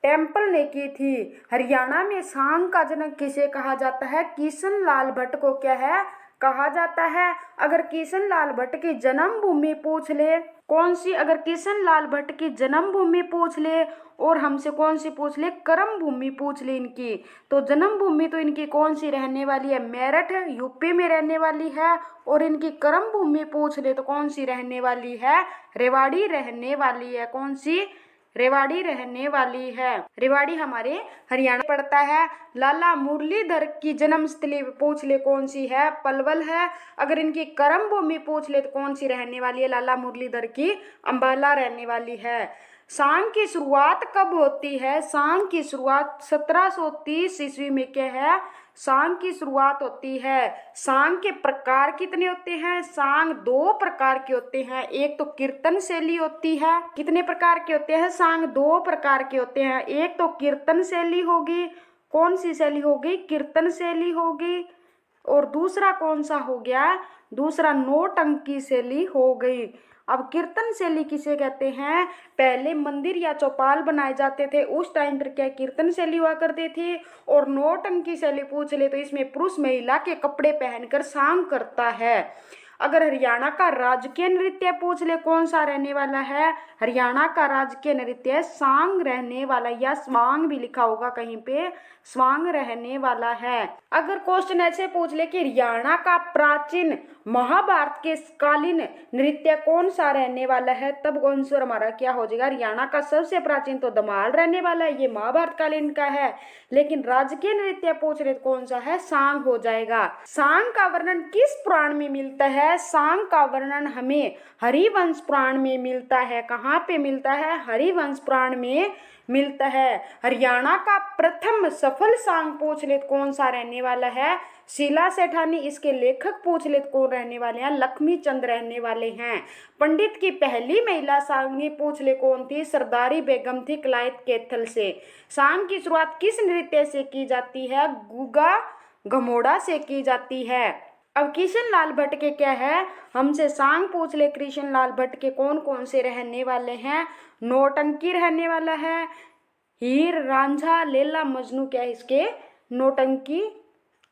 टेम्पल ने की थी। हरियाणा में सांग का जनक किसे कहा जाता है? किशन लाल भट्ट को क्या है, कहा जाता है। अगर किशन लाल भट्ट की जन्मभूमि पूछ ले कौन सी, अगर किशन लाल भट्ट की जन्मभूमि पूछ ले और हमसे कौन सी पूछ ले, कर्म भूमि पूछ ले इनकी, तो जन्मभूमि तो इनकी कौन सी रहने वाली है, मेरठ यूपी में रहने वाली है। और इनकी कर्म भूमि पूछ ले तो कौन सी रहने वाली है, रेवाड़ी रहने वाली है। कौन सी? रेवाड़ी रहने वाली है। रेवाड़ी हमारे हरियाणा पड़ता है। लाला मुरलीधर की जन्मस्थली पूछ ले कौन सी है, पलवल है। अगर इनकी कर्म भूमि पूछ ले तो कौन सी रहने वाली है, लाला मुरलीधर की अंबाला रहने वाली है। सांग की शुरुआत कब होती है? सांग की शुरुआत 1730 ईस्वी में क्या है, सांग की शुरुआत होती है। सांग के प्रकार कितने होते हैं? सांग दो प्रकार के होते हैं। एक तो कीर्तन शैली होती है। कितने प्रकार के होते हैं? सांग दो प्रकार के होते हैं। एक तो कीर्तन शैली होगी। कौन सी शैली होगी? कीर्तन शैली होगी। और दूसरा कौन सा हो गया? दूसरा नौटंकी शैली हो गई। अब कीर्तन शैली किसे कहते हैं? पहले मंदिर या चौपाल बनाए जाते थे, उस टाइम पर क्या कीर्तन शैली हुआ करते थे। और नौटंकी शैली पूछ ले तो इसमें पुरुष महिला के कपड़े पहनकर सांग करता है। अगर हरियाणा का राजकीय नृत्य पूछ ले कौन सा रहने वाला है, हरियाणा का राजकीय नृत्य सांग रहने वाला, या स्वांग भी लिखा होगा कहीं पे, स्वांग रहने वाला है। अगर क्वेश्चन ऐसे पूछ ले कि हरियाणा का प्राचीन महाभारत के कालीन नृत्य कौन सा रहने वाला है, तब आंसर हमारा क्या हो जाएगा? हरियाणा का सबसे प्राचीन तो धमाल रहने वाला है, ये महाभारत कालीन का है। लेकिन राजकीय नृत्य पूछ रहे कौन सा है, सांग हो जाएगा। सांग का वर्णन किस पुराण में मिलता है? सांग का वर्णन हमें हरिवंश पुराण में मिलता है। कहाँ पे मिलता है? हरिवंश पुराण में मिलता है। हरियाणा का प्रथम सफल सांग पूछ ले कौन सा रहने वाला है? शीला सेठानी। इसके लेखक पूछ ले कौन रहने वाले हैं? लक्ष्मी चंद रहने वाले हैं। पंडित की पहली महिला सांगनी पूछ ले कौन थी? सरदारी बेगम थी क्लाइथ कैथल से। सांग की शुरुआत किस नृत्य से की जाती है? गुगा घमोड़ा से की जाती है। अब किशन लाल भट्ट के क्या है, हमसे सांग पूछ ले कृष्ण लाल भट्ट के कौन कौन से रहने वाले हैं? नौटंकी रहने वाला है। हीर रांझा लैला मजनू क्या है इसके? नौटंकी।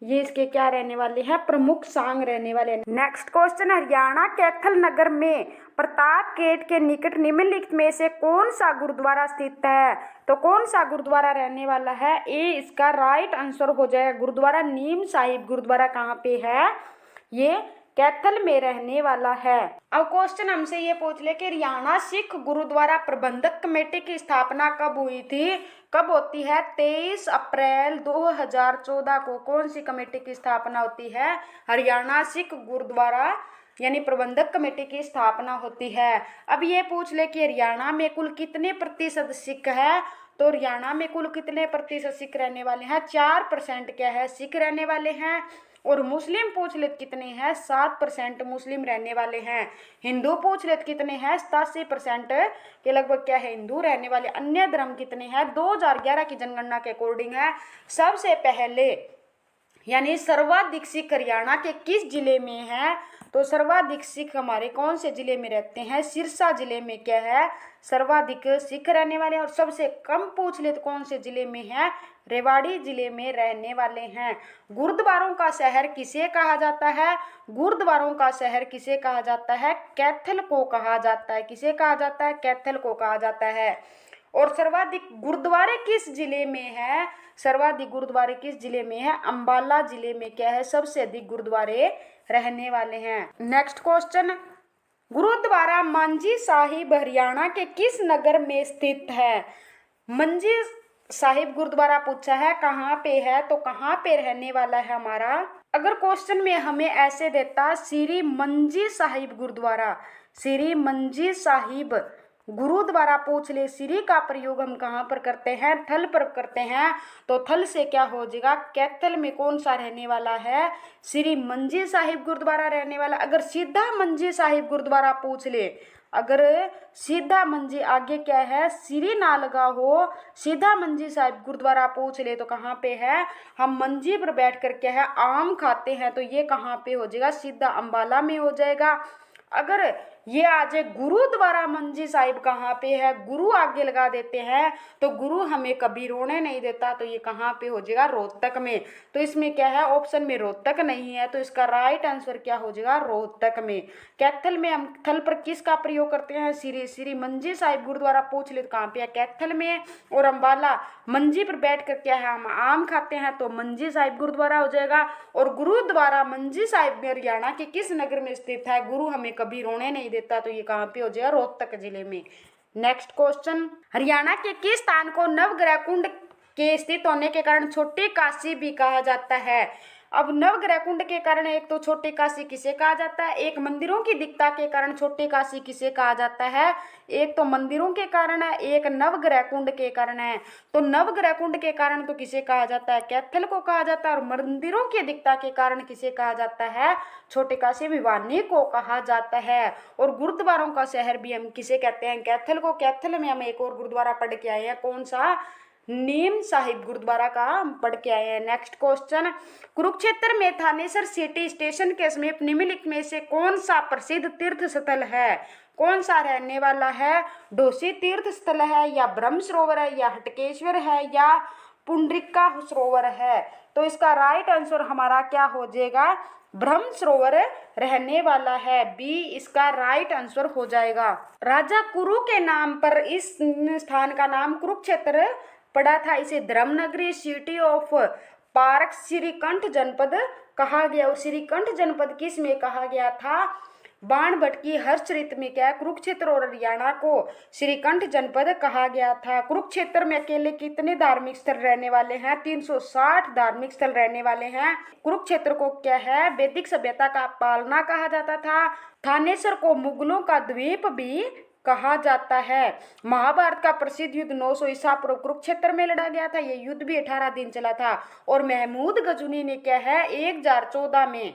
ये इसके क्या रहने वाले हैं? प्रमुख सांग रहने वाले हैं। नेक्स्ट क्वेश्चन, हरियाणा कैथल नगर में प्रताप गेट के निकट निम्नलिखित में से कौन सा गुरुद्वारा स्थित है? तो कौन सा गुरुद्वारा रहने वाला है? ए इसका राइट आंसर हो जाएगा गुरुद्वारा नीम साहिब। गुरुद्वारा कहाँ पे है? ये कैथल में रहने वाला है। अब क्वेश्चन हमसे ये पूछ ले कि हरियाणा सिख गुरुद्वारा प्रबंधक कमेटी की स्थापना कब हुई थी? कब होती है? 23 अप्रैल 2014 को कौन सी कमेटी की स्थापना होती है? हरियाणा सिख गुरुद्वारा यानी प्रबंधक कमेटी की स्थापना होती है। अब ये पूछ ले कि हरियाणा में कुल कितने प्रतिशत सिख है? तो हरियाणा में कुल कितने प्रतिशत सिख रहने वाले हैं? 4% क्या है, सिख रहने वाले हैं। और मुस्लिम पूछ ले कितने हैं? 7% मुस्लिम रहने वाले हैं। हिंदू पूछ ले कितने हैं? 87% के लगभग क्या है, हिंदू रहने वाले। अन्य धर्म कितने हैं? 2011 की जनगणना के अकॉर्डिंग है। सबसे पहले यानी सर्वाधिक सिख हरियाणा के किस जिले में है? तो सर्वाधिक सिख हमारे कौन से जिले में रहते हैं? सिरसा जिले में क्या है, सर्वाधिक सिख रहने वाले हैं। और सबसे कम पूछ ले तो कौन से जिले में है? रेवाड़ी जिले में रहने वाले हैं। गुरुद्वारों का शहर किसे कहा जाता है? गुरुद्वारों का शहर किसे कहा जाता है? कैथल को कहा जाता है। किसे कहा जाता है? कैथल को कहा जाता है। और सर्वाधिक गुरुद्वारे किस जिले में है? सर्वाधिक गुरुद्वारे किस जिले में है? अंबाला जिले में क्या है, सबसे अधिक गुरुद्वारे रहने वाले हैं। नेक्स्ट क्वेश्चन, गुरुद्वारा मंजी साहिब हरियाणा के किस नगर में स्थित है? मंजी साहिब गुरुद्वारा पूछा है, कहाँ पे है? तो कहाँ पे रहने वाला है हमारा? अगर क्वेश्चन में हमें ऐसे देता श्री मंजी साहिब गुरुद्वारा, श्री मंजी साहिब गुरु द्वारा पूछ ले श्री का प्रयोग हम कहाँ पर करते हैं, थल पर करते हैं। तो थल से क्या हो जाएगा, कैथल में कौन सा रहने वाला है, श्री मंजी साहिब गुरुद्वारा रहने वाला। अगर सीधा मंजी साहिब गुरुद्वारा पूछ ले, अगर सीधा मंजी आगे क्या है श्री ना लगा हो, सीधा मंजी साहिब गुरुद्वारा पूछ ले तो कहाँ पे है, हम मंजी पर बैठ कर क्या है आम खाते हैं, तो ये कहाँ पे हो जाएगा, सीधा अंबाला में हो जाएगा। अगर ये आ जाए गुरुद्वारा मंजी साहिब कहाँ पे है, गुरु आगे लगा देते हैं तो गुरु हमें कभी रोने नहीं देता, तो ये कहाँ पे हो जाएगा, रोहतक में। तो इसमें क्या है, ऑप्शन में रोहतक नहीं है, तो इसका राइट आंसर क्या हो जाएगा, रोहतक में। कैथल में हम थल पर किसका प्रयोग करते हैं, श्री मंजी साहिब गुरुद्वारा पूछ ले तो कहाँ पे है, कैथल में। और अम्बाला मंजी पर बैठ कर क्या है हम आम खाते हैं, तो मंजी साहिब गुरुद्वारा हो जाएगा। और गुरुद्वारा मंजी साहिब में हरियाणा के किस नगर में स्थित है, गुरु हमें कभी रोने नहीं देता, तो ये कहाँ पे हो जाएगा, रोहतक जिले में। नेक्स्ट क्वेश्चन, हरियाणा के किस स्थान को नवग्रह कुंड के स्थित होने के कारण छोटी काशी भी कहा जाता है। अब नवग्रह कुंड के कारण एक तो छोटी काशी किसे कहा जाता है, एक मंदिरों की दिखता के कारण छोटी काशी किसे कहा जाता है, एक तो मंदिरों के कारण है, एक नवग्रह कुंड के कारण है। तो नवग्रह कुंड के कारण तो किसे कहा जाता है, कैथल को कहा जाता है, और मंदिरों की दिखता के कारण किसे कहा जाता है, छोटी काशी भिवानी को कहा जाता है। और गुरुद्वारों का शहर भी हम किसे कहते हैं, कैथल को। कैथल में हम एक और गुरुद्वारा पढ़ के आए हैं, कौन सा, नीम साहिब गुरुद्वारा का हम पढ़ के आए हैं। नेक्स्ट क्वेश्चन, कुरुक्षेत्र में थानेसर सिटी स्टेशन के समीप निम्नलिखित में से कौन सा प्रसिद्ध तीर्थ स्थल है, कौन सा रहने वाला है, डोसी तीर्थ स्थल है, या ब्रह्म सरोवर है, या हटकेश्वर है, या पुंडरिका सरोवर है। तो इसका राइट आंसर हमारा क्या हो जाएगा, ब्रह्म सरोवर रहने वाला है, बी इसका राइट आंसर हो जाएगा। राजा कुरु के नाम पर इस स्थान का नाम कुरुक्षेत्र पड़ा था, इसे धर्मनगरी सिटी ऑफ पार्क श्रीकंठ जनपद कहा गया। और श्रीकंठ जनपद किस में कहा गया था, बाणभट्ट की हर्षचरित में क्या है, कुरुक्षेत्र और हरियाणा को श्रीकंठ जनपद कहा गया था। कुरुक्षेत्र में अकेले कितने धार्मिक स्थल रहने वाले हैं, 360 धार्मिक स्थल रहने वाले हैं। कुरुक्षेत्र को क्या है, वैदिक सभ्यता का पालना कहा जाता था। थानेसर को मुगलों का द्वीप भी कहा जाता है। महाभारत का प्रसिद्ध युद्ध 900 ईसा पूर्व कुरुक्षेत्र में लड़ा गया था, यह युद्ध भी 18 दिन चला था। और महमूद गजनी ने क्या है 1014 में,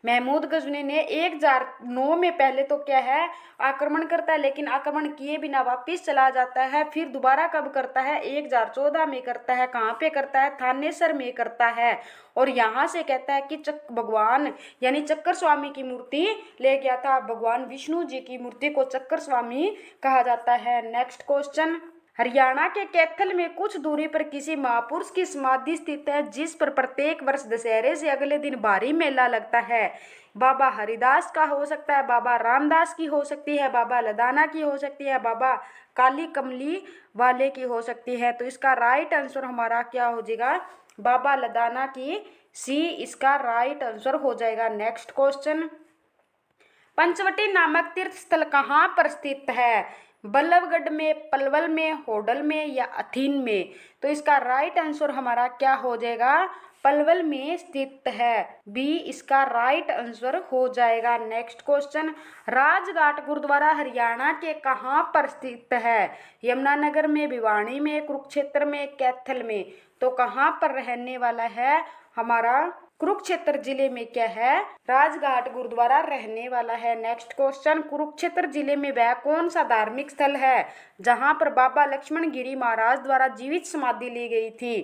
महमूद गजनी ने 1009 में पहले तो क्या है आक्रमण करता है, लेकिन आक्रमण किए बिना वापस चला जाता है। फिर दोबारा कब करता है, 1014 में करता है। कहाँ पे करता है, थानेसर में करता है। और यहाँ से कहता है कि भगवान यानी चक्कर स्वामी की मूर्ति ले गया था, भगवान विष्णु जी की मूर्ति को चक्कर स्वामी कहा जाता है। नेक्स्ट क्वेश्चन, हरियाणा के कैथल में कुछ दूरी पर किसी महापुरुष की समाधि स्थित है, जिस पर प्रत्येक वर्ष दशहरे से अगले दिन भारी मेला लगता है। बाबा हरिदास का हो सकता है, बाबा रामदास की हो सकती है, बाबा लदाना की हो सकती है, बाबा काली कमली वाले की हो सकती है। तो इसका राइट आंसर हमारा क्या हो जाएगा, बाबा लदाना की, सी इसका राइट आंसर हो जाएगा। नेक्स्ट क्वेश्चन, पंचवटी नामक तीर्थ स्थल कहाँ पर स्थित है, बल्लभगढ़ में, पलवल में, होडल में, या अथीन में। तो इसका राइट आंसर हमारा क्या हो जाएगा, पलवल में स्थित है, बी इसका राइट आंसर हो जाएगा। नेक्स्ट क्वेश्चन, राजघाट गुरुद्वारा हरियाणा के कहाँ पर स्थित है, यमुनानगर में, भिवानी में, कुरुक्षेत्र में, कैथल में। तो कहाँ पर रहने वाला है हमारा, कुरुक्षेत्र जिले में क्या है, राजघाट गुरुद्वारा रहने वाला है। नेक्स्ट क्वेश्चन, कुरुक्षेत्र जिले में वह कौन सा धार्मिक स्थल है जहां पर बाबा लक्ष्मण गिरी महाराज द्वारा जीवित समाधि ली गई थी,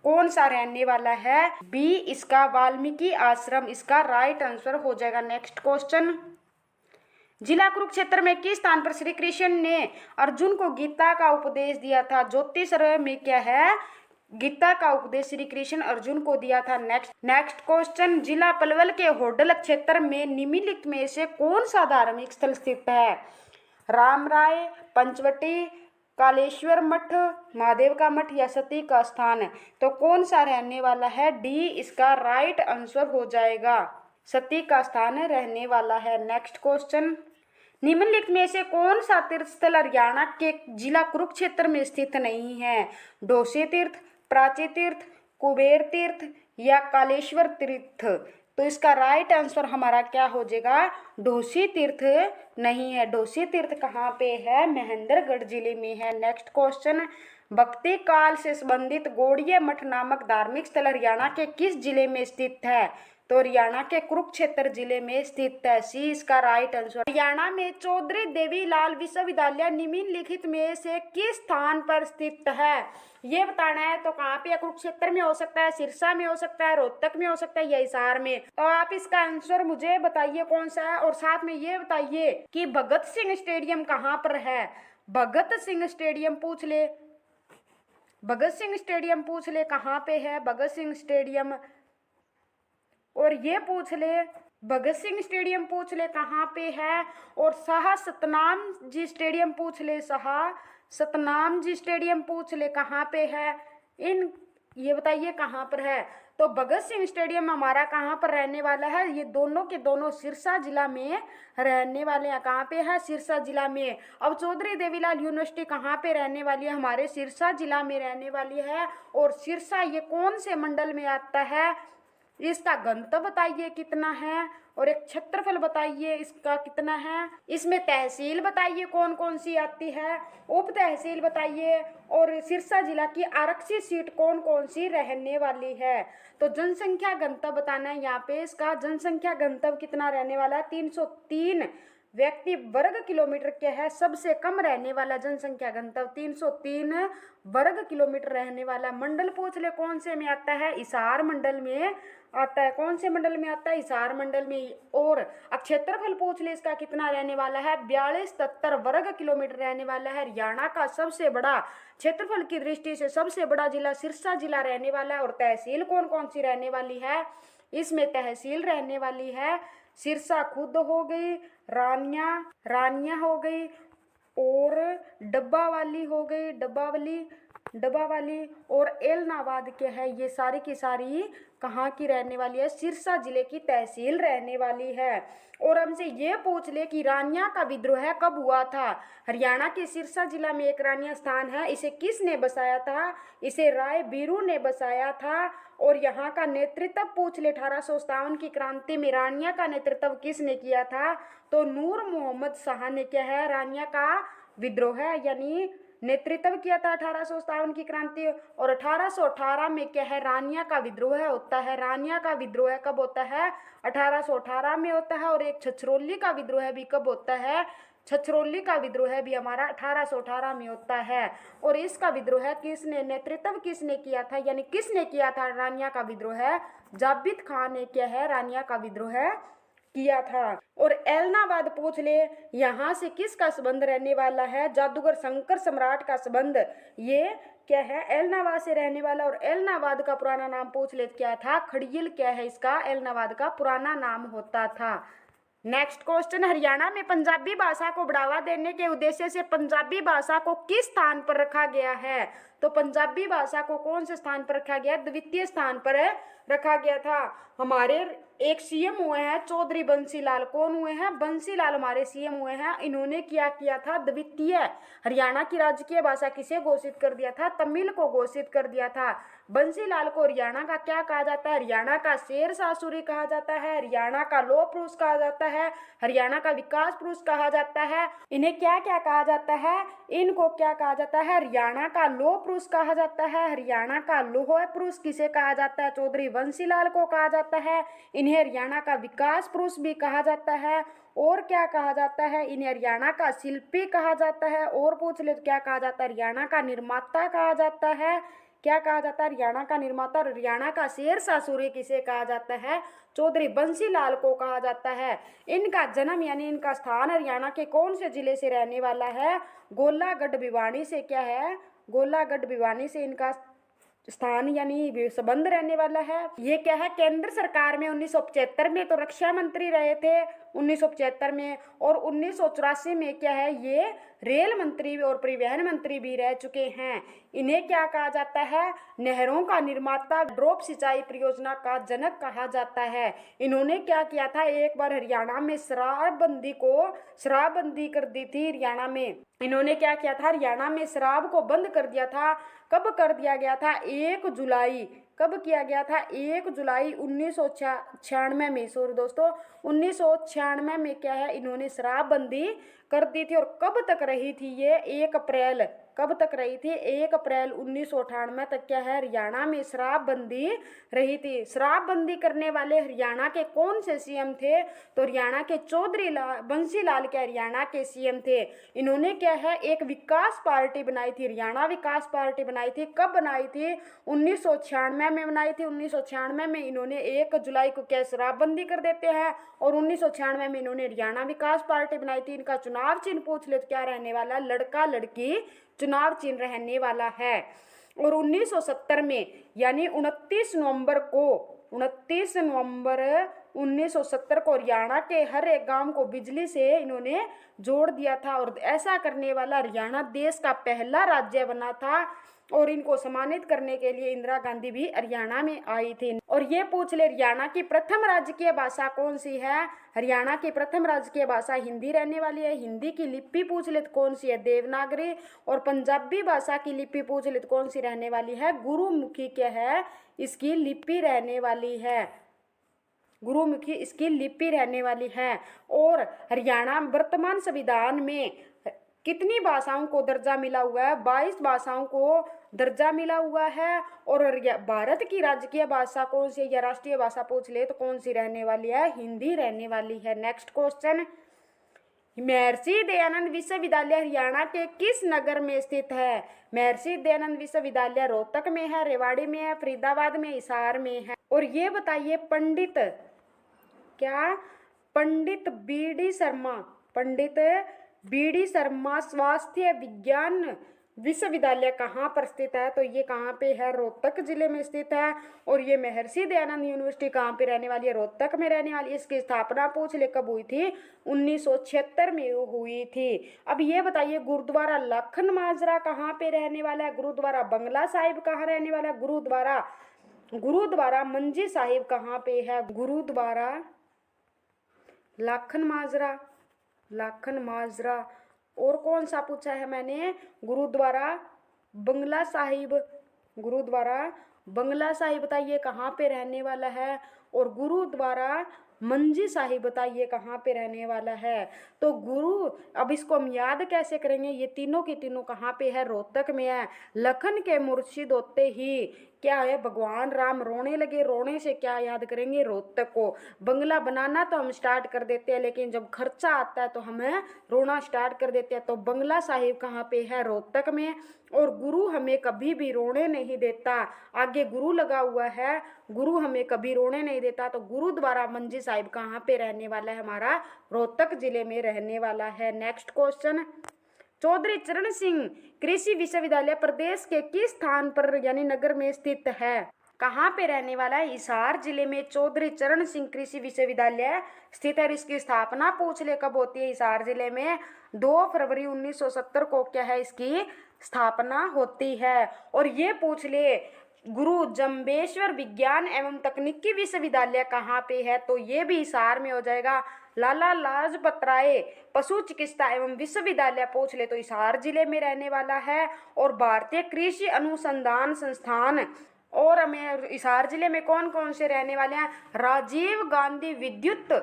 कौन सा रहने वाला है, बी इसका वाल्मीकि आश्रम इसका राइट आंसर हो जाएगा। नेक्स्ट क्वेश्चन, जिला कुरुक्षेत्र में किस स्थान पर श्री कृष्ण ने अर्जुन को गीता का उपदेश दिया था, ज्योतिषर में क्या है, गीता का उपदेश श्री कृष्ण अर्जुन को दिया था। नेक्स्ट क्वेश्चन, जिला पलवल के होडल क्षेत्र में निम्नलिखित में से कौन सा धार्मिक स्थल स्थित है, रामराय, पंचवटी, कालेश्वर मठ, महादेव का मठ, या सती का स्थान। तो कौन सा रहने वाला है, डी इसका राइट आंसर हो जाएगा, सती का स्थान रहने वाला है। नेक्स्ट क्वेश्चन, निम्नलिखित में से कौन सा तीर्थ स्थल हरियाणा के जिला कुरुक्षेत्र में स्थित नहीं है, डोसे तीर्थ, प्राची तीर्थ, कुबेर तीर्थ, या कालेश्वर तीर्थ। तो इसका राइट आंसर हमारा क्या हो जाएगा, डोसी तीर्थ नहीं है। डोसी तीर्थ कहाँ पे है, महेंद्रगढ़ जिले में है। नेक्स्ट क्वेश्चन, भक्ति काल से संबंधित गौड़ीय मठ नामक धार्मिक स्थल हरियाणा के किस जिले में स्थित है, तो हरियाणा के कुरुक्षेत्र जिले में स्थित है। सी इसका राइट आंसर। हरियाणा में चौधरी देवीलाल विश्वविद्यालय निम्नलिखित में से किस स्थान पर स्थित है, ये बताना है। तो कहाँ पे, कुरुक्षेत्र में हो सकता है, सिरसा में हो सकता है, रोहतक में हो सकता है या हिसार में। तो आप इसका आंसर मुझे बताइए कौन सा है, और साथ में ये बताइए कि भगत सिंह स्टेडियम कहाँ पर है। भगत सिंह स्टेडियम पूछ ले, भगत सिंह स्टेडियम पूछ ले कहाँ पे है भगत सिंह स्टेडियम, और ये पूछ ले भगत सिंह स्टेडियम पूछ ले कहाँ पे है, और शाह सतनाम जी स्टेडियम पूछ ले, शाह सतनाम जी स्टेडियम पूछ ले कहाँ पे है। इन ये बताइए कहाँ पर है। तो भगत सिंह स्टेडियम हमारा कहाँ पर रहने वाला है, ये दोनों के दोनों सिरसा जिला में रहने वाले हैं। कहाँ पे है, सिरसा जिला में। अब चौधरी देवीलाल यूनिवर्सिटी कहाँ पे रहने वाली है, हमारे सिरसा जिला में रहने वाली है। और सिरसा ये कौन से मंडल में आता है, इसका घनत्व बताइए कितना है, और एक क्षेत्रफल बताइए इसका कितना है। इसमें तहसील बताइए कौन कौन सी आती है, उप तहसील बताइए, और सिरसा जिला की आरक्षित सीट कौन कौन सी रहने वाली है। तो जनसंख्या घनत्व बताना है यहाँ पे। इसका जनसंख्या घनत्व कितना रहने वाला है, 303 व्यक्ति वर्ग किलोमीटर के है। सबसे कम रहने वाला जनसंख्या घनत्व 303 वर्ग किलोमीटर रहने वाला। मंडल पूछ ले कौन से में आता है, हिसार मंडल में आता है। कौन से मंडल में आता है, हिसार मंडल में। और क्षेत्रफल पूछ ले इसका कितना रहने वाला है, 4273 वर्ग किलोमीटर रहने वाला है। हरियाणा का सबसे बड़ा क्षेत्रफल की दृष्टि से सबसे बड़ा जिला सिरसा जिला रहने वाला है। और तहसील कौन कौन सी रहने वाली है, इसमें तहसील रहने वाली है सिरसा खुद हो गई, रानिया हो गई, और डब्बा वाली हो गई, डब्बा वाली, और एलनाबाद के है। ये सारी की सारी कहाँ की रहने वाली है, सिरसा जिले की तहसील रहने वाली है। और हमसे ये पूछ ले कि रानिया का विद्रोह कब हुआ था। हरियाणा के सिरसा जिला में एक रानिया स्थान है, इसे किसने बसाया था, इसे राय बीरू ने बसाया था। और यहाँ का नेतृत्व पूछ ले, 1857 की क्रांति में रानिया का नेतृत्व किसने किया था, तो नूर मोहम्मद शाह ने क्या है रानिया का विद्रोह यानी नेतृत्व किया था 1857 की क्रांति। और 1818 में क्या है, रानिया का विद्रोह होता है। रानिया का विद्रोह कब होता है, 1818 में होता है। और एक छछरौली का विद्रोह भी कब होता है, छछरौली का विद्रोह भी हमारा 1818 में होता है। और इसका विद्रोह किसने, नेतृत्व किसने किया था, यानी किसने किया था रानिया का विद्रोह, जाबित खान ने क्या है रानिया का विद्रोह किया था। और एलनाबाद पूछ ले, यहाँ से किसका संबंध रहने वाला है, जादूगर शंकर सम्राट का संबंध ये क्या है एलनाबाद से रहने वाला। और एलनाबाद का पुराना नाम पूछ ले क्या था, खड़ियल क्या है इसका एलनाबाद का पुराना नाम होता था। नेक्स्ट क्वेश्चन, हरियाणा में पंजाबी भाषा को बढ़ावा देने के उद्देश्य से पंजाबी भाषा को किस स्थान पर रखा गया है, तो पंजाबी भाषा को कौन से स्थान पर रखा गया, द्वितीय स्थान पर रखा गया था। हमारे एक सीएम हुए हैं चौधरी बंसीलाल, कौन हुए हैं, बंसीलाल हमारे सीएम हुए हैं। इन्होंने क्या किया था, द्वितीय हरियाणा की राजकीय भाषा किसे घोषित कर दिया था, तमिल को घोषित कर दिया था। बंसीलाल को हरियाणा का क्या कहा जाता है, हरियाणा का शेर शाह सूरी कहा जाता है, हरियाणा का लौह पुरुष कहा जाता है, हरियाणा का विकास पुरुष कहा जाता है। इन्हें क्या क्या कहा जाता है, इनको क्या कहा जाता है, हरियाणा का लौह पुरुष कहा जाता है। हरियाणा का लौह पुरुष किसे कहा जाता है, चौधरी बंसीलाल को कहा जाता है। इन्हें हरियाणा का विकास पुरुष भी कहा जाता है। और क्या कहा जाता है, इन्हें हरियाणा का शिल्पी कहा जाता है। और पूछ ले तो क्या कहा जाता है, हरियाणा का निर्माता कहा जाता है। क्या कहा जाता है, हरियाणा का निर्माता। और हरियाणा का शेर शाह सूरी किसे कहा जाता है, चौधरी बंसीलाल को कहा जाता है। इनका जन्म यानी इनका स्थान हरियाणा के कौन से जिले से रहने वाला है, गोलागढ़ भिवानी से क्या है, गोलागढ़ भिवानी से इनका स्थान यानी संबंध रहने वाला है। ये क्या है, केंद्र सरकार में 1975 में तो रक्षा मंत्री रहे थे 1975 में, और 1984 में क्या है ये रेल मंत्री और परिवहन मंत्री भी रह चुके हैं। इन्हें क्या कहा जाता है, नहरों का निर्माता, ड्रॉप सिंचाई परियोजना का जनक कहा जाता है। इन्होंने क्या किया था, एक बार हरियाणा में शराबबंदी कर दी थी। हरियाणा में इन्होंने क्या किया था, हरियाणा में शराब को बंद कर दिया था। कब कर दिया गया था, 1 जुलाई, कब किया गया था? 1 जुलाई 1996 में। सॉरी दोस्तों, 1996 में क्या है, इन्होंने शराबबंदी कर दी थी। और कब तक रही थी ये? 1 अप्रैल, कब तक रही थी? 1 अप्रैल 1998 तक क्या है, हरियाणा में शराबबंदी रही थी। शराबबंदी करने वाले हरियाणा के कौन से सीएम थे? तो हरियाणा के चौधरी बंसी लाल के हरियाणा के सीएम थे। इन्होंने क्या है, एक विकास पार्टी बनाई थी, हरियाणा विकास पार्टी बनाई थी। कब बनाई थी? 1996 में बनाई थी। 1996 में इन्होंने 1 जुलाई को क्या शराबबंदी कर देते हैं, और 1996 में इन्होंने हरियाणा विकास पार्टी बनाई थी। इनका चुनाव चिन्ह पूछ ले तो क्या रहने वाला? लड़का लड़की चुनाव चिन्ह रहने वाला है। और 1970 में यानी 29 नवंबर 1970 को हरियाणा के हर एक गांव को बिजली से इन्होंने जोड़ दिया था। और ऐसा करने वाला हरियाणा देश का पहला राज्य बना था। और इनको सम्मानित करने के लिए इंदिरा गांधी भी हरियाणा में आई थी। और ये पूछ ले, हरियाणा की प्रथम राजकीय भाषा कौन सी है? हरियाणा की प्रथम राजकीय भाषा हिंदी रहने वाली है। हिंदी की लिपि पूछ ले तो कौन सी है? देवनागरी। और पंजाबी भाषा की लिपि पूछ ले तो कौन सी रहने वाली है? गुरुमुखी क्या है, इसकी लिपि रहने वाली है। गुरुमुखी इसकी लिपि रहने वाली है। और हरियाणा वर्तमान संविधान में कितनी भाषाओं को दर्जा मिला हुआ है? 22 भाषाओं को दर्जा मिला हुआ है। और भारत की राजकीय भाषा कौन सी है या राष्ट्रीय भाषा पूछ ले तो कौन सी रहने वाली है? हिंदी रहने वाली है। नेक्स्ट क्वेश्चन, महर्षि दयानंद विश्वविद्यालय हरियाणा के किस नगर में स्थित है? महर्षि दयानंद विश्वविद्यालय रोहतक में है, रेवाड़ी में है, फरीदाबाद में, हिसार में है। और ये बताइए, पंडित बी डी शर्मा स्वास्थ्य विज्ञान विश्वविद्यालय कहाँ पर स्थित है? तो ये कहाँ पे है? रोहतक जिले में स्थित है। और ये महर्षि दयानंद यूनिवर्सिटी कहाँ पे रहने वाली है? रोहतक में रहने वाली है। इसकी स्थापना पूछ ले कब हुई थी? 1976 में हुई थी। अब ये बताइए, गुरुद्वारा लखन माजरा कहाँ पे रहने वाला है? गुरुद्वारा बंगला साहिब कहाँ रहने वाला है? गुरुद्वारा मंजी साहिब कहाँ पे है? गुरुद्वारा लाखन माजरा। और कौन सा पूछा है मैंने? गुरुद्वारा बंगला साहिब बताइए कहाँ पे रहने वाला है। और गुरुद्वारा मंजी साहिब बताइए कहाँ पे रहने वाला है। तो अब इसको हम याद कैसे करेंगे? ये तीनों की तीनों कहाँ पे है? रोहतक में है। लखन के मुर्शिद होते ही क्या है, भगवान राम रोने लगे। रोने से क्या याद करेंगे? रोहतक को। बंगला बनाना तो हम स्टार्ट कर देते हैं, लेकिन जब खर्चा आता है तो हमें रोना स्टार्ट कर देते हैं। तो बंगला साहिब कहाँ पे है? रोहतक में। और गुरु हमें कभी भी रोने नहीं देता, आगे गुरु लगा हुआ है, गुरु हमें कभी रोने नहीं देता। तो गुरुद्वारा मंजी साहिब कहाँ पे रहने वाला है? हमारा रोहतक जिले में रहने वाला है। नेक्स्ट क्वेश्चन, चौधरी चरण सिंह कृषि विश्वविद्यालय प्रदेश के किस स्थान पर यानी नगर में स्थित है? कहाँ पे रहने वाला है? हिसार जिले में चौधरी चरण सिंह कृषि विश्वविद्यालय स्थित है। इसकी स्थापना पूछ ले कब होती है? हिसार जिले में 2 फरवरी 1970 को क्या है, इसकी स्थापना होती है। और ये पूछ ले, गुरु जम्बेश्वर विज्ञान एवं तकनीकी विश्वविद्यालय कहाँ पे है? तो ये भी हिसार में हो जाएगा। लाला लाजपत राय पशु चिकित्सा एवं विश्वविद्यालय पूछ ले तो हिसार जिले में रहने वाला है। और भारतीय कृषि अनुसंधान संस्थान और हमें हिसार जिले में कौन कौन से रहने वाले हैं? राजीव गांधी विद्युत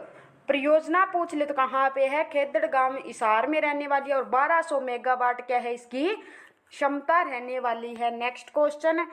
परियोजना पूछ ले तो कहाँ पे है? खेदड़ गांव हिसार में रहने वाली है। और 1200 मेगावाट क्या है इसकी क्षमता रहने वाली है। नेक्स्ट क्वेश्चन,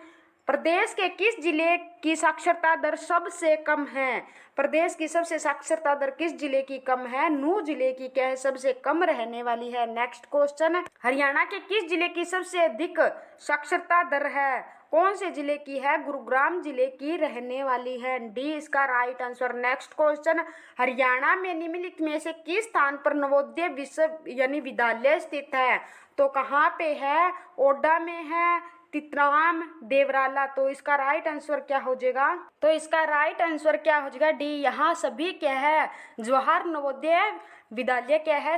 प्रदेश के किस जिले की साक्षरता दर सबसे कम है? प्रदेश की सबसे साक्षरता दर किस जिले की कम है? नूंह जिले की क्या है, सबसे कम रहने वाली है। नेक्स्ट क्वेश्चन, हरियाणा के किस जिले की सबसे अधिक साक्षरता दर है? कौन से जिले की है? गुरुग्राम जिले की रहने वाली है। डी इसका right answer. Next question, Haryana में निम्नलिखित में से किस स्थान पर नवोदय विद्यालय स्थित है? तो कहाँ पे है? ओडा में है, तितराम, देवराला। तो इसका राइट आंसर क्या हो जाएगा? तो इसका राइट आंसर क्या हो जाएगा? डी। यहाँ सभी क्या है, जवाहर नवोदय विद्यालय क्या है,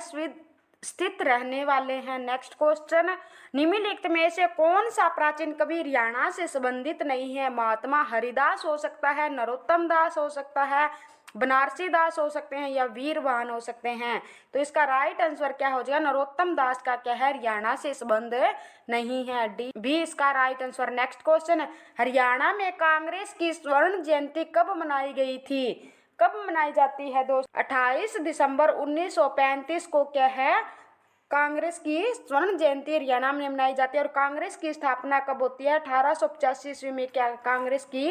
स्थित रहने वाले हैं। नेक्स्ट क्वेश्चन, निम्नलिखित में से कौन सा प्राचीन कवि हरियाणा से संबंधित नहीं है? महात्मा हरिदास हो सकता है, नरोत्तम दास हो सकता है, बनारसी दास हो सकते हैं या वीरवाहन हो सकते हैं। तो इसका राइट आंसर क्या हो जाएगा, नरोत्तम दास का क्या है, हरियाणा से संबंध नहीं है, डी भी इसका right answer. Next question, Haryana में कांग्रेस की स्वर्ण जयंती कब मनाई गई थी, कब मनाई जाती है दोस्तों, 28 दिसंबर 1935 को क्या है कांग्रेस की स्वर्ण जयंती हरियाणा में मनाई जाती है। और कांग्रेस की स्थापना कब होती है, 1885 ईस्वी में क्या कांग्रेस की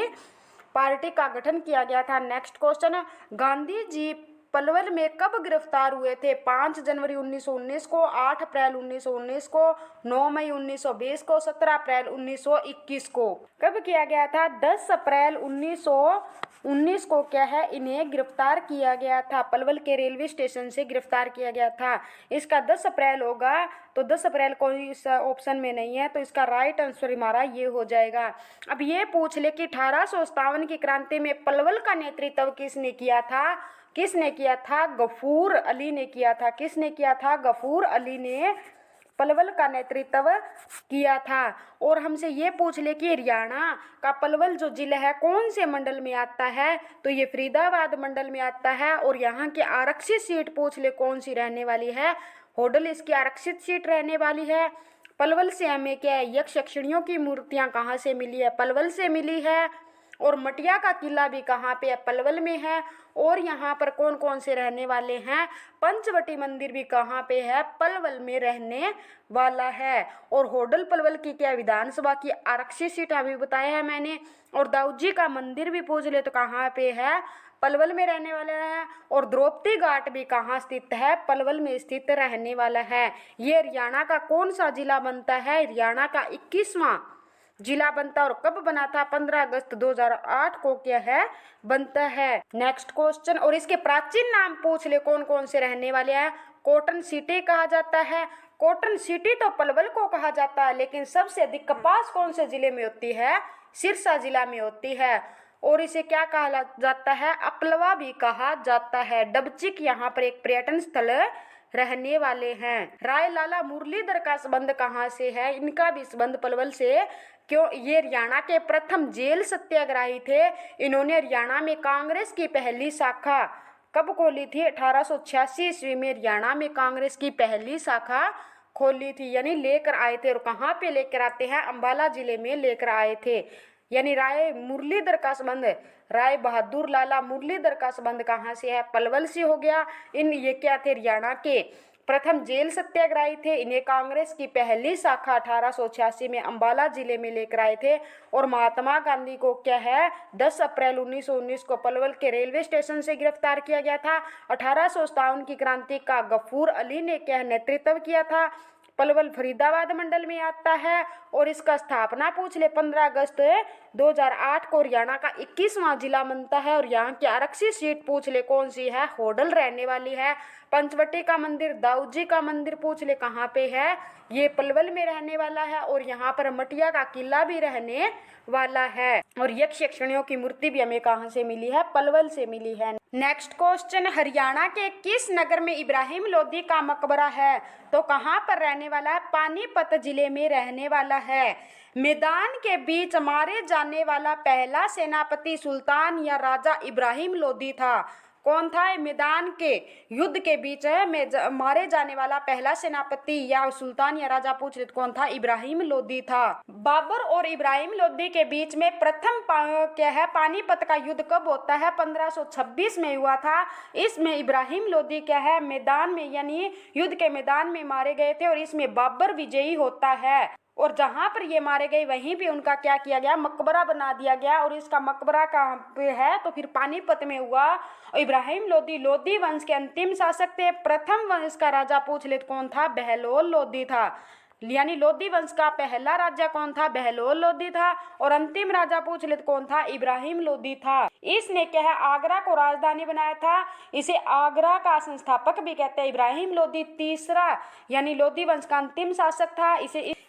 पार्टी का गठन किया गया था। नेक्स्ट क्वेश्चन, गांधी जी पलवल में कब गिरफ्तार हुए थे, 5 जनवरी 1919 को, 8 अप्रैल 1919 को, 9 मई 1920 को, 17 अप्रैल 1921 को। कब किया गया था, 10 अप्रैल 1919 को क्या है इन्हें गिरफ्तार किया गया था, पलवल के रेलवे स्टेशन से गिरफ्तार किया गया था। इसका 10 अप्रैल होगा, तो 10 अप्रैल कोई इस ऑप्शन में नहीं है, तो इसका राइट आंसर हमारा ये हो जाएगा। अब ये पूछ ले कि 1857 की क्रांति में पलवल का नेतृत्व किसने किया था, किसने किया था, गफूर अली ने किया था। किसने किया था, गफूर अली ने पलवल का नेतृत्व किया था। और हमसे ये पूछ ले कि हरियाणा का पलवल जो जिला है कौन से मंडल में आता है, तो ये फरीदाबाद मंडल में आता है। और यहाँ की आरक्षित सीट पूछ ले कौन सी रहने वाली है, होडल इसकी आरक्षित सीट रहने वाली है। पलवल से हमें क्या है, यक्ष यक्षिणियों की मूर्तियां कहाँ से मिली है, पलवल से मिली है। और मटिया का किला भी कहाँ पे है, पलवल में है। और यहाँ पर कौन कौन से रहने वाले हैं, पंचवटी मंदिर भी कहाँ पे है, पलवल में रहने वाला है। और होडल पलवल की क्या विधानसभा की आरक्षित सीट अभी बताया है मैंने। और दाऊद जी का मंदिर भी पूछ ले तो कहाँ पे है, पलवल में रहने वाले हैं। और द्रौपदी घाट भी कहाँ स्थित है, पलवल में स्थित रहने वाला है। ये हरियाणा का कौन सा जिला बनता है, हरियाणा का 21वां जिला बनता है। और कब बना था, 15 अगस्त 2008 को क्या है बनता है। नेक्स्ट क्वेश्चन, और इसके प्राचीन नाम पूछ ले कौन कौन से रहने वाले हैं, कॉटन सिटी कहा जाता है। कॉटन सिटी तो पलवल को कहा जाता है, लेकिन सबसे अधिक कपास कौन से जिले में होती है, सिरसा जिला में होती है। और इसे क्या कहा जाता है, अकलवा भी कहा जाता है। डबचिक यहाँ पर एक पर्यटन स्थल रहने वाले हैं। राय लाला मुरलीधर का संबंध कहाँ से है, इनका भी संबंध पलवल से। क्यों, ये हरियाणा के प्रथम जेल सत्याग्रही थे। इन्होंने हरियाणा में कांग्रेस की पहली शाखा कब खोली थी, 1886 ईस्वी में हरियाणा में कांग्रेस की पहली शाखा खोली थी, यानी लेकर आए थे। और कहाँ पे लेकर आते हैं, अंबाला जिले में लेकर आए थे। यानी राय मुरलीधर का संबंध, राय बहादुर लाला मुरलीधर का संबंध कहाँ से है, पलवल से हो गया। ये क्या थे, हरियाणा के प्रथम जेल सत्याग्रही थे। इन्हें कांग्रेस की पहली शाखा 1886 में अंबाला जिले में लेकर आए थे। और महात्मा गांधी को क्या है, 10 अप्रैल 1919 को पलवल के रेलवे स्टेशन से गिरफ्तार किया गया था। 1857 की क्रांति का गफूर अली ने क्या नेतृत्व किया था। पलवल फरीदाबाद मंडल में आता है। और इसका स्थापना पूछ ले 15 अगस्त 2008 को हरियाणा का 21वां जिला बनता है। और यहाँ की आरक्षित सीट पूछ ले कौन सी है, होडल रहने वाली है। पंचवटी का मंदिर, दाऊद जी का मंदिर पूछ ले कहाँ पे है, ये पलवल में रहने वाला है। और यहाँ पर मटिया का किला भी रहने वाला है। और यक्ष यक्षिणियों की मूर्ति भी हमें कहाँ से मिली है, पलवल से मिली है। नेक्स्ट क्वेश्चन, हरियाणा के किस नगर में इब्राहिम लोदी का मकबरा है, तो कहाँ पर रहने वाला है, पानीपत जिले में रहने वाला है। मैदान के बीच मारे जाने वाला पहला सेनापति सुल्तान या राजा इब्राहिम लोदी था। कौन था, मैदान के युद्ध के बीच में मारे जाने वाला पहला सेनापति या सुल्तान या राजा पूछ रहे कौन था, इब्राहिम लोदी था। बाबर और इब्राहिम लोदी के बीच में प्रथम क्या है पानीपत का युद्ध कब होता है, 1526 में हुआ था। इसमें इब्राहिम लोदी क्या है मैदान में यानी युद्ध के मैदान में मारे गए थे। और इसमें बाबर विजयी होता है। और जहां पर ये मारे गए वहीं पे उनका क्या किया गया, मकबरा बना दिया गया। और इसका मकबरा कहाँ पे है, तो फिर पानीपत में हुआ। इब्राहिम लोदी लोदी वंश के अंतिम शासक थे। प्रथम वंश का राजा पूछ ले कौन था, बहलोल लोदी था। यानी लोदी वंश का पहला राजा कौन था, बहलोल लोदी था। और अंतिम राजा पूछ ले कौन था, इब्राहिम लोदी था। इसने क्या है आगरा को राजधानी बनाया था। इसे आगरा का संस्थापक भी कहते हैं। इब्राहिम लोदी तीसरा यानी लोदी वंश का अंतिम शासक था।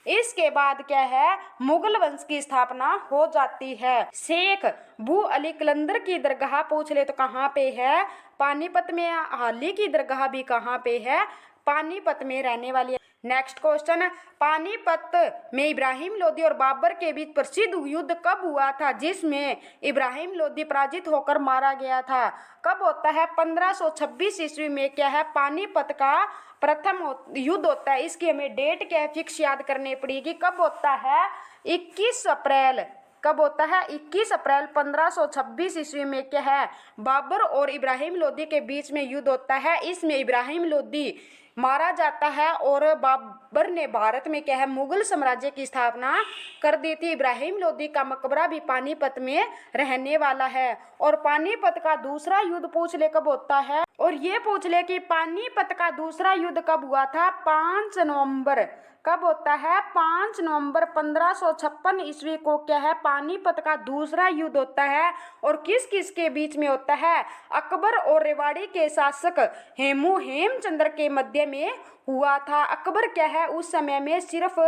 इसके बाद क्या है मुगल वंश की स्थापना हो जाती है। शेख बू अली कलंदर की दरगाह पूछ ले तो कहाँ पे है, पानीपत में। हाली की दरगाह भी कहाँ पे है, पानीपत में रहने वाली है। नेक्स्ट क्वेश्चन, पानीपत में इब्राहिम लोदी और बाबर के बीच प्रसिद्ध युद्ध कब हुआ था जिसमें इब्राहिम लोदी पराजित होकर मारा गया था? कब होता है? 1526 ईस्वी में क्या है पानीपत का प्रथम युद्ध होता है। इसकी हमें डेट क्या है फिक्स याद करनी पड़ेगी। कब होता है? 21 अप्रैल। कब होता है? 21 अप्रैल 1526 ईस्वी में क्या है बाबर और इब्राहिम लोदी के बीच में युद्ध होता है। इसमें इब्राहिम लोदी मारा जाता है और बाबर ने भारत में क्या है मुगल साम्राज्य की स्थापना कर दी थी। इब्राहिम लोदी का मकबरा भी पानीपत में रहने वाला है। और पानीपत का दूसरा युद्ध पूछ ले कब होता है, और ये पूछ ले कि पानीपत का दूसरा युद्ध कब हुआ था? 5 नवंबर। कब होता है? 5 नवंबर 1556 ईस्वी को क्या है पानीपत का दूसरा युद्ध होता है। और किस किस के बीच में होता है? अकबर और रेवाड़ी के शासक हेमचंद्र के मध्य में हुआ था। अकबर क्या है उस समय में सिर्फ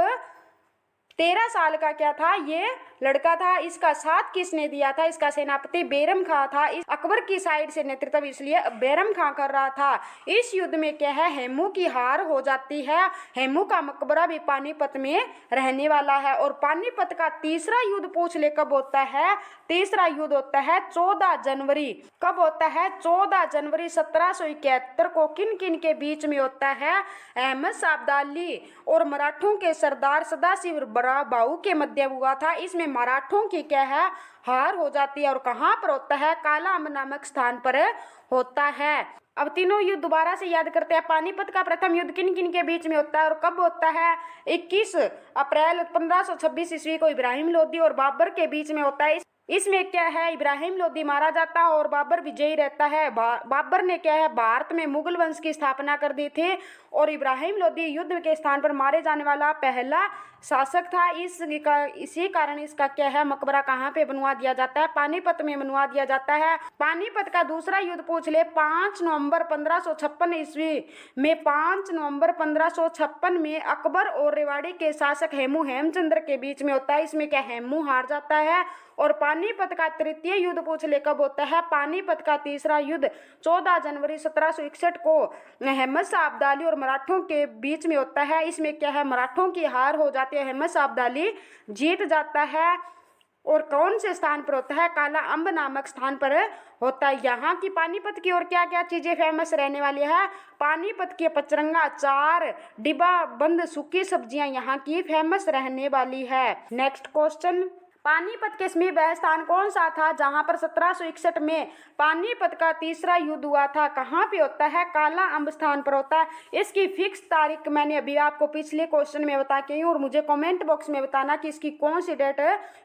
13 साल का क्या था ये लड़का था। इसका साथ किसने दिया था? इसका सेनापति बैरम खां था। इस अकबर की साइड से नेतृत्व इसलिए बैरम खां कर रहा था। इस युद्ध में क्या है हेमू की हार हो जाती है। हेमू का मकबरा भी पानीपत में रहने वाला है। और पानीपत का तीसरा युद्ध पूछ ले कब होता है? तीसरा युद्ध होता है 14 जनवरी। कब होता है? 14 जनवरी 1771 को किन किन के बीच में होता है? अहमद शाह अब्दाली और मराठों के सरदार सदाशिव बराभाऊ के मध्य हुआ था। इसमें मराठों की क्या है हार हो जाती है। और कहाँ पर होता है? काला अम्ब नामक स्थान पर होता है। अब तीनों युद्ध दोबारा से याद करते हैं। पानीपत का प्रथम युद्ध किन किन के बीच में होता है और कब होता है? 21 अप्रैल 1526 ईस्वी को इब्राहिम लोदी और बाबर के बीच में होता है। इसमें क्या है इब्राहिम लोदी मारा जाता है और बाबर विजयी रहता है। बाबर ने क्या है भारत में मुगल वंश की स्थापना कर दी थी और इब्राहिम लोदी युद्ध के स्थान पर मारे जाने वाला पहला शासक था। इसी कारण इसका क्या है मकबरा कहाँ पे बनवा दिया जाता है? पानीपत में बनवा दिया जाता है। पानीपत का दूसरा युद्ध पूछ ले 5 नवंबर 1556 ईस्वी में। 5 नवंबर 1556 में अकबर और रेवाड़ी के शासक हेमचंद्र के बीच में होता है। इसमें क्या हेमू हार जाता है। और पानीपत का तृतीय युद्ध पूछ ले कब होता है? पानीपत का तीसरा युद्ध 14 जनवरी 1761 को अहमद शाह अब्दाली और मराठों के बीच में होता है। इसमें क्या है मराठों की हार हो जाती है, अहमद शाह अब्दाली जीत जाता है। और कौन से स्थान पर होता है? काला अम्ब नामक स्थान पर होता है। यहाँ की पानीपत की और क्या क्या चीजें फेमस रहने वाली है? पानीपत के पचरंगा अचार, डिब्बा बंद सूखी सब्जियां यहाँ की फेमस रहने वाली है। नेक्स्ट क्वेश्चन, पानीपत के समीप वह स्थान कौन सा था जहां पर 1761 में पानीपत का तीसरा युद्ध हुआ था? कहाँ पे होता है? काला अम्ब स्थान पर होता है। इसकी फिक्स तारीख मैंने अभी आपको पिछले क्वेश्चन में बता के और मुझे कमेंट बॉक्स में बताना कि इसकी कौन सी डेट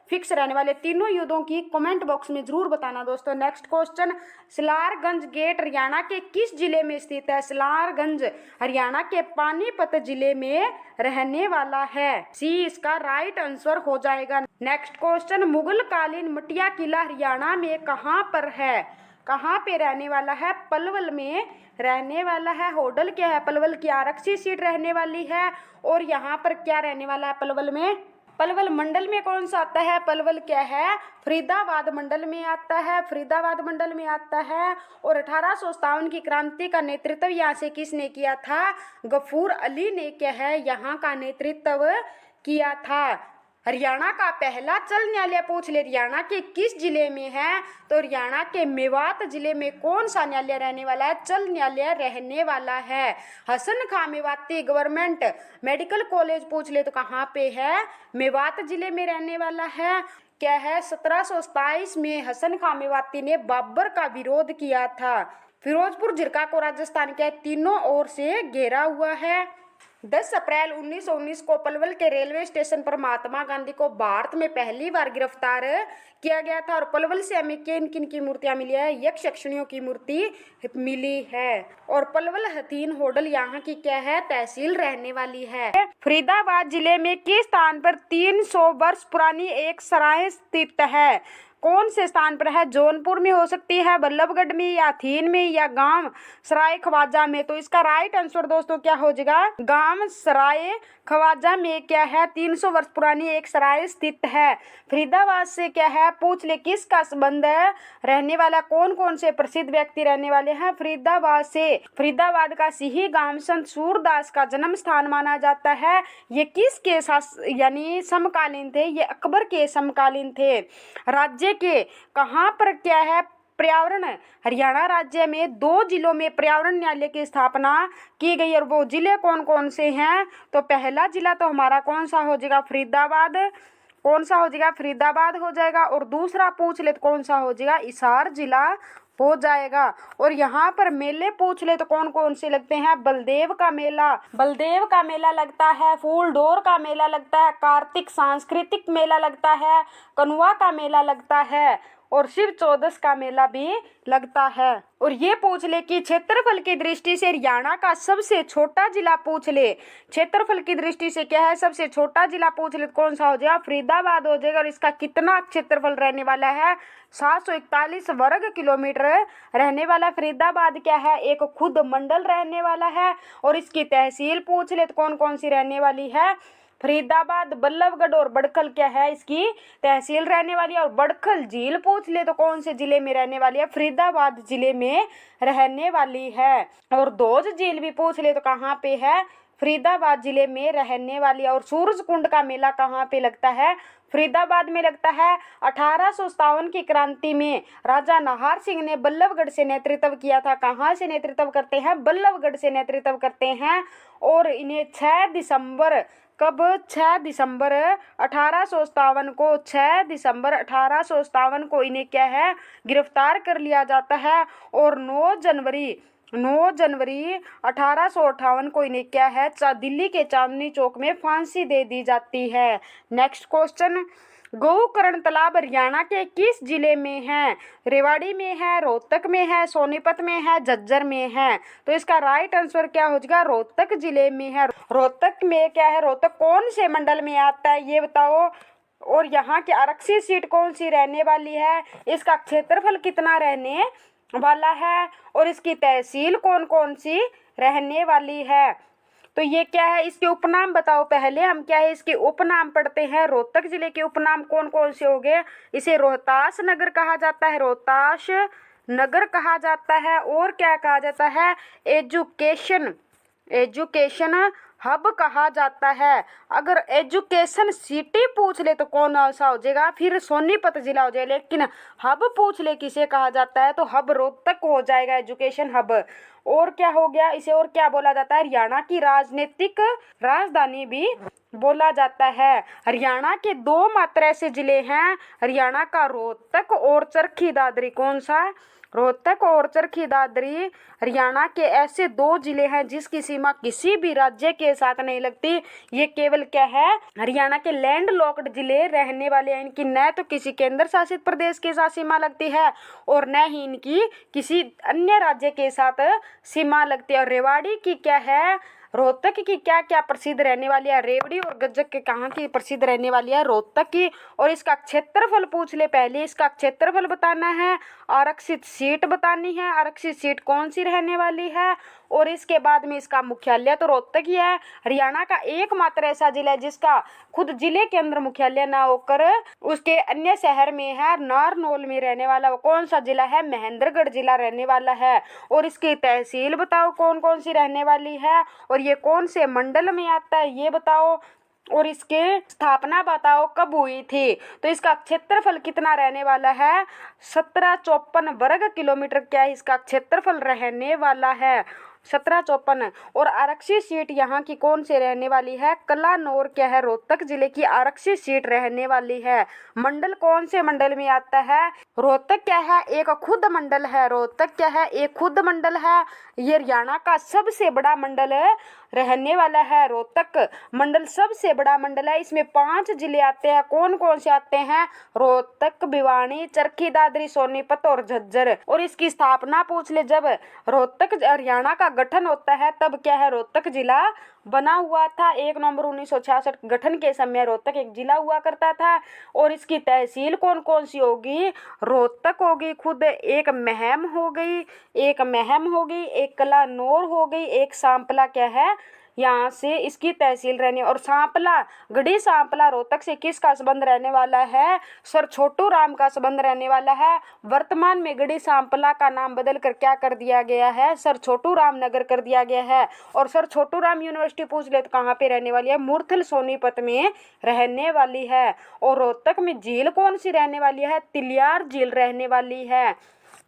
फिक्स रहने वाले। तीनों युद्धों की कमेंट बॉक्स में जरूर बताना दोस्तों। Next question, Salarganj gate Haryana के किस जिले में स्थित है? सलारगंज हरियाणा के पानीपत जिले में रहने वाला है। सी इसका राइट आंसर हो जाएगा। नेक्स्ट क्वेश्चन, मुगल कालीन मटिया किला हरियाणा में कहाँ पर है? कहाँ पे रहने वाला है? पलवल में रहने वाला है। होडल क्या है? पलवल की आरक्षित सीट रहने वाली है। और यहाँ पर क्या रहने वाला है पलवल में? पलवल मंडल में कौन सा आता है? पलवल क्या है? फरीदाबाद मंडल में आता है। फरीदाबाद मंडल में आता है। और 1857 की क्रांति का नेतृत्व यहाँ से किसने किया था? गफूर अली ने क्या है यहाँ का नेतृत्व किया था। हरियाणा का पहला चल न्यायालय पूछ ले हरियाणा के किस जिले में है? तो हरियाणा के मेवात जिले में कौन सा न्यायालय रहने वाला है? चल न्यायालय रहने वाला है। हसन खां मेवाती गवर्नमेंट मेडिकल कॉलेज पूछ ले तो कहाँ पे है? मेवात जिले में रहने वाला है। क्या है? 1727 में हसन खां मेवाती ने बाबर का विरोध किया था। फिरोजपुर जिरका को राजस्थान के तीनों ओर से घेरा हुआ है। 10 अप्रैल 1919 को पलवल के रेलवे स्टेशन पर महात्मा गांधी को भारत में पहली बार गिरफ्तार किया गया था। और पलवल से हमें किन किन की मूर्तियां मिली है? यक्ष यक्षिणियों की मूर्ति मिली है। और पलवल हथीन होडल यहाँ की क्या है? तहसील रहने वाली है। फरीदाबाद जिले में किस स्थान पर 300 वर्ष पुरानी एक सराय स्थित है? कौन से स्थान पर है? जौनपुर में हो सकती है, बल्लभगढ़ में, या थीन में, या गांव सराय ख्वाजा में। तो इसका राइट आंसर दोस्तों क्या हो जाएगा? गांव सराय ख्वाजा में क्या है? 300 वर्ष पुरानी एक सराय स्थित है। फरीदाबाद से क्या है? पूछ ले किसका संबंध है? रहने वाला कौन कौन से प्रसिद्ध व्यक्ति रहने वाले हैं फरीदाबाद से? फरीदाबाद का सिही गांव संत सूरदास का जन्म स्थान माना जाता है। ये किसके यानी समकालीन थे? ये अकबर के समकालीन थे। राज्य के कहाँ पर क्या है? पर्यावरण हरियाणा राज्य में 2 जिलों में पर्यावरण न्यायालय की स्थापना की गई। और वो जिले कौन कौन से हैं? तो पहला जिला तो हमारा कौन सा हो जाएगा? फरीदाबाद। कौन सा हो जाएगा? फरीदाबाद हो जाएगा। और दूसरा पूछ ले तो कौन सा हो जाएगा? हिसार जिला हो जाएगा। और यहाँ पर मेले पूछ ले तो कौन कौन से लगते हैं? बलदेव का मेला लगता है, फूलडोर का मेला लगता है, कार्तिक सांस्कृतिक मेला लगता है, कनुआ का मेला लगता है और शिव चौदस का मेला भी लगता है। और ये पूछ ले कि क्षेत्रफल की दृष्टि से हरियाणा का सबसे छोटा जिला पूछ ले। क्षेत्रफल की दृष्टि से क्या है? सबसे छोटा जिला पूछ ले तो कौन सा हो जाएगा? फरीदाबाद हो जाएगा। और इसका कितना क्षेत्रफल रहने वाला है? 741 वर्ग किलोमीटर रहने वाला फरीदाबाद क्या है? एक खुद मंडल रहने वाला है। और इसकी तहसील पूछ ले तो कौन कौन सी रहने वाली है? फरीदाबाद, बल्लभगढ़ और बड़खल क्या है? इसकी तहसील रहने वाली है। और बड़खल झील पूछ ले तो कौन से जिले में रहने वाली है? फरीदाबाद जिले में रहने वाली है। और दोज झील भी पूछ ले तो कहाँ पे है? फरीदाबाद जिले में रहने वाली है। और सूरज कुंड का मेला कहाँ पे लगता है? फरीदाबाद में लगता है। 1857 की क्रांति में राजा नाहर सिंह ने बल्लभगढ़ से नेतृत्व किया था। कहाँ से नेतृत्व करते हैं? बल्लभगढ़ से नेतृत्व करते हैं। और इन्हें 6 दिसंबर कब? 6 दिसंबर 1857 को 6 दिसंबर 1857 को इन्हें क्या है? गिरफ्तार कर लिया जाता है। और 9 जनवरी 1858 को इन्हें क्या है? दिल्ली के चांदनी चौक में फांसी दे दी जाती है। नेक्स्ट क्वेश्चन, गोकर्ण तालाब हरियाणा के किस जिले में है? रेवाड़ी में है, रोहतक में है, सोनीपत में है, झज्जर में है। तो इसका राइट आंसर क्या हो जाएगा? रोहतक जिले में है। रोहतक में क्या है? रोहतक कौन से मंडल में आता है ये बताओ। और यहाँ की आरक्षित सीट कौन सी रहने वाली है? इसका क्षेत्रफल कितना रहने वाला है? और इसकी तहसील कौन कौन सी रहने वाली है? तो ये क्या है? इसके उपनाम बताओ। पहले हम क्या है? इसके उपनाम पढ़ते हैं। रोहतक जिले के उपनाम कौन कौन से हो गए? इसे रोहतास नगर कहा जाता है, रोहतास नगर कहा जाता है। और क्या कहा जाता है? एजुकेशन हब कहा जाता है। अगर एजुकेशन सिटी पूछ ले तो कौन सा हो जाएगा? फिर सोनीपत जिला हो जाएगा। लेकिन हब पूछ ले किसे कहा जाता है? तो हब रोहतक हो जाएगा, एजुकेशन हब। और क्या हो गया? इसे और क्या बोला जाता है? हरियाणा की राजनीतिक राजधानी भी बोला जाता है। हरियाणा के 2 मात्र ऐसे जिले हैं, हरियाणा का रोहतक और चरखी दादरी। कौन सा? रोहतक और चरखी दादरी हरियाणा के ऐसे 2 जिले हैं जिसकी सीमा किसी भी राज्य के साथ नहीं लगती। ये केवल क्या है? हरियाणा के लैंड लॉक्ड जिले रहने वाले हैं। इनकी न तो किसी केंद्र शासित प्रदेश के साथ सीमा लगती है और न ही इनकी किसी अन्य राज्य के साथ सीमा लगती है। और रेवाड़ी की क्या है? रोहतक की क्या क्या प्रसिद्ध रहने वाली है? रेवड़ी और गज्जक के कहाँ की प्रसिद्ध रहने वाली है? रोहतक की। और इसका क्षेत्रफल पूछ ले। पहले इसका क्षेत्रफल बताना है, आरक्षित सीट बतानी है, आरक्षित सीट कौन सी रहने वाली है, और इसके बाद में इसका मुख्यालय तो रोहतक ही है। हरियाणा का एकमात्र ऐसा जिला है जिसका खुद जिले के अंदर मुख्यालय ना होकर उसके अन्य शहर में है, नारनौल में रहने वाला। वो कौन सा जिला है? महेंद्रगढ़ जिला रहने वाला है। और इसकी तहसील बताओ कौन कौन सी रहने वाली है, और ये कौन से मंडल में आता है ये बताओ, और इसके स्थापना बताओ कब हुई थी। तो इसका क्षेत्रफल कितना रहने वाला है? 1754 वर्ग किलोमीटर क्या है इसका क्षेत्रफल रहने वाला है? 1754। और आरक्षित सीट यहाँ की कौन से रहने वाली है? कलानौर क्या है? रोहतक जिले की आरक्षित सीट रहने वाली है। मंडल कौन से मंडल में आता है? रोहतक क्या है? एक खुद मंडल है। रोहतक क्या है? एक खुद मंडल है। ये हरियाणा का सबसे बड़ा मंडल रहने वाला है। रोहतक मंडल सबसे बड़ा मंडल है। इसमें 5 जिले आते हैं। कौन कौन से आते हैं? रोहतक, भिवानी, चरखी दादरी, सोनीपत और झज्जर। और इसकी स्थापना पूछ ले। जब रोहतक हरियाणा का गठन होता है तब क्या है? रोहतक जिला बना हुआ था। 1 नवंबर 1966 गठन के समय रोहतक एक जिला हुआ करता था। और इसकी तहसील कौन कौन सी होगी? रोहतक होगी खुद, एक महम होगी, एक कलानौर हो गई, एक सांपला क्या है यहाँ से इसकी तहसील रहने। और सांपला, गढ़ी सांपला रोहतक से किसका संबंध रहने वाला है? सर छोटू राम का संबंध रहने वाला है। वर्तमान में गढ़ी सांपला का नाम बदल कर क्या कर दिया गया है? सर छोटू राम नगर कर दिया गया है। और सर छोटू राम यूनिवर्सिटी पूछ ले तो कहाँ पे रहने वाली है? मूर्थल सोनीपत में रहने वाली है। और रोहतक में झील कौन सी रहने वाली है? तिलियार झील रहने वाली है।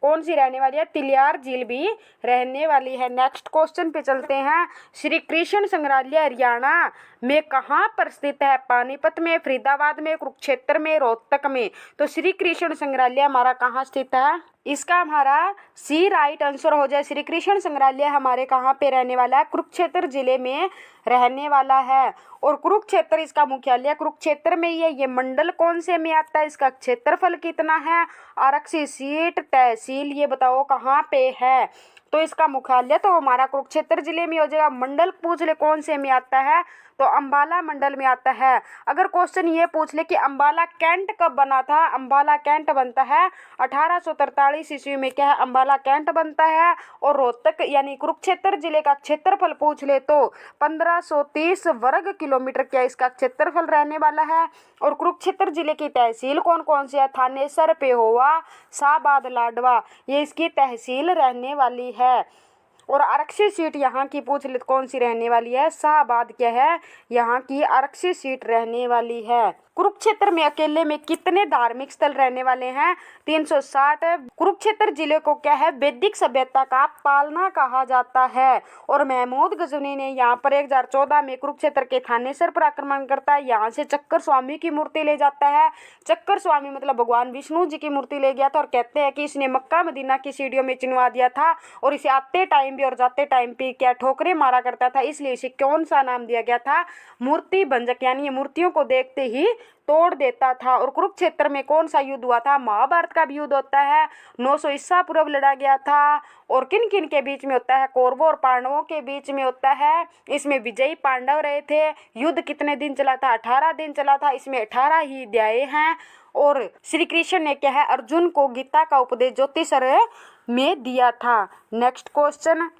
कौन सी रहने वाली है? तिलियार झील भी रहने वाली है। नेक्स्ट क्वेश्चन पे चलते हैं। श्री कृष्ण संग्रहालय हरियाणा में कहाँ पर स्थित है? पानीपत में, फरीदाबाद में, कुरुक्षेत्र में, रोहतक में। तो श्री कृष्ण संग्रहालय हमारा कहाँ स्थित है? इसका हमारा सी राइट आंसर हो जाए। श्री कृष्ण संग्रहालय हमारे कहाँ पे रहने वाला है? कुरुक्षेत्र जिले में रहने वाला है। और कुरुक्षेत्र इसका मुख्यालय कुरुक्षेत्र में ही है। ये मंडल कौन से में आता है? इसका क्षेत्रफल कितना है? आरक्षी सीट, तहसील, ये बताओ कहाँ पे है? तो इसका मुख्यालय तो हमारा कुरुक्षेत्र जिले में हो जाएगा। मंडल पूछ ले कौन से में आता है? तो अंबाला मंडल में आता है। अगर क्वेश्चन ये पूछ ले कि अंबाला कैंट कब बना था? अंबाला कैंट बनता है 1843 ईस्वी में। क्या है? अंबाला कैंट बनता है। और रोहतक यानी कुरुक्षेत्र जिले का क्षेत्रफल पूछ ले तो 1530 वर्ग किलोमीटर क्या इसका क्षेत्रफल रहने वाला है। और कुरुक्षेत्र जिले की तहसील कौन कौन सी है? थानेसर, पेहोवा, शाहबाद, लाडवा, ये इसकी तहसील रहने वाली है। और आरक्षी सीट यहाँ की पूछ ले तो कौन सी रहने वाली है? शाहबाद क्या है यहाँ की आरक्षी सीट रहने वाली है। कुरुक्षेत्र में अकेले में कितने धार्मिक स्थल रहने वाले हैं? 360। कुरुक्षेत्र जिले को क्या है? वैदिक सभ्यता का पालना कहा जाता है। और महमूद गजनी ने यहाँ पर 1014 में कुरुक्षेत्र के थानेसर पर आक्रमण करता है। यहाँ से चक्कर स्वामी की मूर्ति ले जाता है। चक्कर स्वामी मतलब भगवान विष्णु जी की मूर्ति ले गया था। और कहते हैं कि इसने मक्का मदीना की सीढ़ियों में चिनवा दिया था। और इसे आते टाइम भी और जाते टाइम भी क्या ठोकरे मारा करता था। इसलिए इसे कौन सा नाम दिया गया था? मूर्ति भंजक, यानी ये मूर्तियों को देखते ही तोड़ देता था। और कुरुक्षेत्र में कौन सा युद्ध हुआ था? महाभारत का भी युद्ध होता है। 900 ईसा पूर्व लड़ा गया था। और किन किन के बीच में होता है? कौरवों और पांडवों के बीच में होता है। इसमें विजयी पांडव रहे थे। युद्ध कितने दिन चला था? 18 दिन चला था। इसमें 18 ही अध्याय हैं। और श्री कृष्ण ने क्या है? अर्जुन को गीता का उपदेश ज्योतिषर में दिया था। Next question.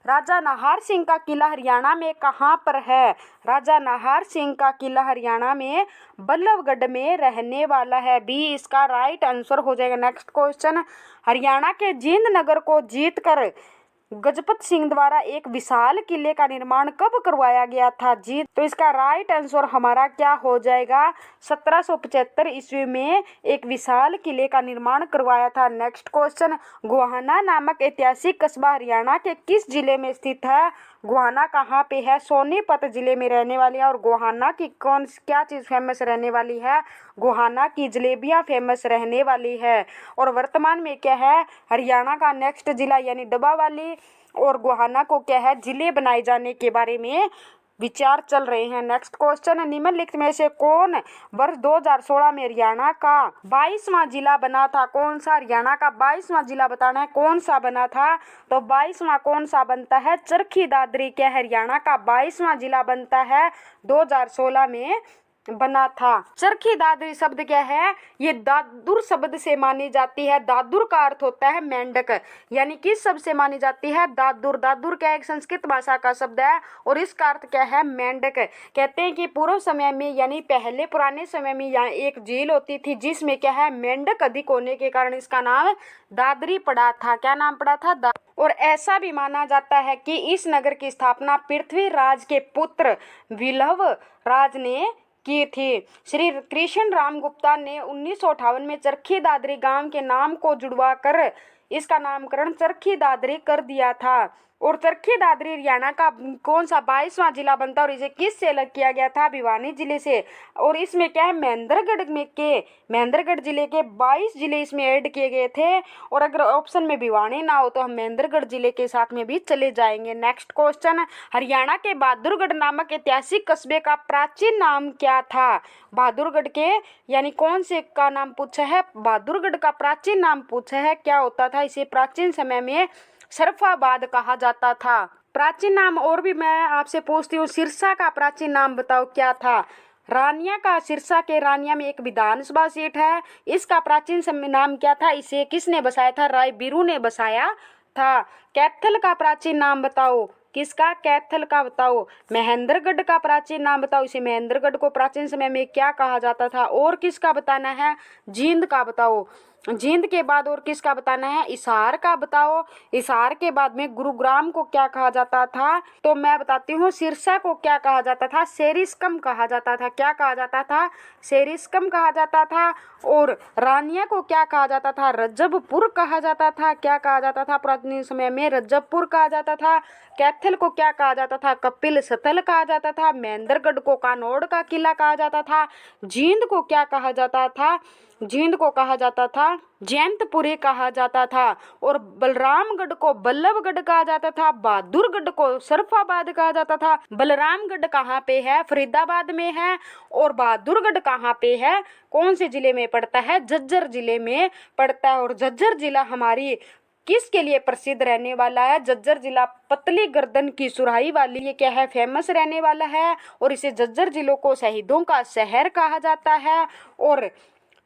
राजा नाहर सिंह का किला हरियाणा में कहाँ पर है? राजा नाहर सिंह का किला हरियाणा में बल्लभगढ़ में रहने वाला है। बी इसका राइट आंसर हो जाएगा। Next question. हरियाणा के जींद नगर को जीतकर गजपत सिंह द्वारा एक विशाल किले का निर्माण कब करवाया गया था? जी तो इसका राइट आंसर हमारा क्या हो जाएगा? 1775 ईस्वी में एक विशाल किले का निर्माण करवाया था। Next question. गोहाना नामक ऐतिहासिक कस्बा हरियाणा के किस जिले में स्थित है? गोहाना कहाँ पे है? सोनीपत जिले में रहने वाली है। और गोहाना की क्या चीज़ फेमस रहने वाली है? गोहाना की जलेबियाँ फेमस रहने वाली है। और वर्तमान में क्या है? हरियाणा का नेक्स्ट जिला यानी डब्बावाली और गोहाना को क्या है? जिले बनाए जाने के बारे में विचार चल रहे हैं। Next question. निम्नलिखित में से कौन वर्ष 2016 में हरियाणा का 22वां जिला बना था? कौन सा हरियाणा का 22वां जिला बताना है? कौन सा बना था? तो 22वां कौन सा बनता है? चरखी दादरी क्या हरियाणा का 22वां जिला बनता है? 2016 में बना था। चरखी दादरी शब्द क्या है? ये दादुर शब्द से मानी जाती है। दादुर का अर्थ होता है मेंढक, यानी किस शब्द से मानी जाती है? दादुर। दादुर क्या एक संस्कृत भाषा का शब्द है और इसका अर्थ क्या है? मेंढक। कहते हैं कि पूर्व समय में यानी पहले पुराने समय में यहाँ एक झील होती थी जिसमें क्या है? मेंढक अधिक होने के कारण इसका नाम दादरी पड़ा था। क्या नाम पड़ा था? और ऐसा भी माना जाता है कि इस नगर की स्थापना पृथ्वीराज के पुत्र विल्लभ राज ने की थी। श्री कृष्ण राम गुप्ता ने 1958 में चरखी दादरी गांव के नाम को जुड़वा कर इसका नामकरण चरखी दादरी कर दिया था। और चरखी दादरी हरियाणा का कौन सा 22वां जिला बनता है? और इसे किस से अलग किया गया था? भिवानी जिले से। और इसमें क्या है? महेंद्रगढ़ जिले के 22 जिले इसमें ऐड किए गए थे। और अगर ऑप्शन में भिवानी ना हो तो हम महेंद्रगढ़ जिले के साथ में भी चले जाएंगे। Next question. हरियाणा के बहादुरगढ़ नामक ऐतिहासिक कस्बे का प्राचीन नाम क्या था? बहादुरगढ़ के यानी कौन से का नाम पूछा है? बहादुरगढ़ का प्राचीन नाम पूछा है। क्या होता था? इसे प्राचीन समय में शरफाबाद कहा जाता था। प्राचीन नाम और भी मैं आपसे पूछती हूँ, सिरसा का प्राचीन नाम बताओ क्या था। रानिया का सिरसा के रानिया में एक विधानसभा सीट है, इसका प्राचीन समय नाम क्या था, इसे किसने बसाया था, राय बिरू ने बसाया था। कैथल का प्राचीन नाम बताओ, किसका, कैथल का बताओ। महेंद्रगढ़ का प्राचीन नाम बताओ, इसे महेंद्रगढ़ को प्राचीन समय में क्या कहा जाता था। और किसका बताना है, जींद का बताओ। जींद के बाद और किसका बताना है, हिसार का बताओ। हिसार के बाद में गुरुग्राम को क्या कहा जाता था, तो मैं बताती हूँ, सिरसा को क्या कहा जाता था, सेरिस्कम कहा जाता था। क्या कहा जाता था, सेरिस्कम कहा जाता था। और रानिया को क्या कहा जाता था, रजबपुर कहा जाता था। क्या कहा जाता था, प्राचीन समय में रजबपुर कहा जाता था। कैथल को क्या कहा जाता था, कपिल सतल कहा जाता था। महेंद्रगढ़ को कानौड़ का किला कहा जाता था। जींद को क्या कहा जाता था, जींद को कहा जाता था जयंतपुरी कहा जाता था। और बलरामगढ़ को बल्लभगढ़ कहा जाता था। बहादुरगढ़ को सरफाबाद कहा जाता था। बलरामगढ़ कहाँ पे है, फरीदाबाद में है। और बहादुरगढ़ कहाँ पे है, कौन से जिले में पड़ता है, झज्जर जिले में पड़ता है। और झज्जर जिला हमारी किसके लिए प्रसिद्ध रहने वाला है, झज्जर जिला पतली गर्दन की सुराही वाली, ये क्या है, फेमस रहने वाला है। और इसे झज्जर जिलों को शहीदों का शहर कहा जाता है। और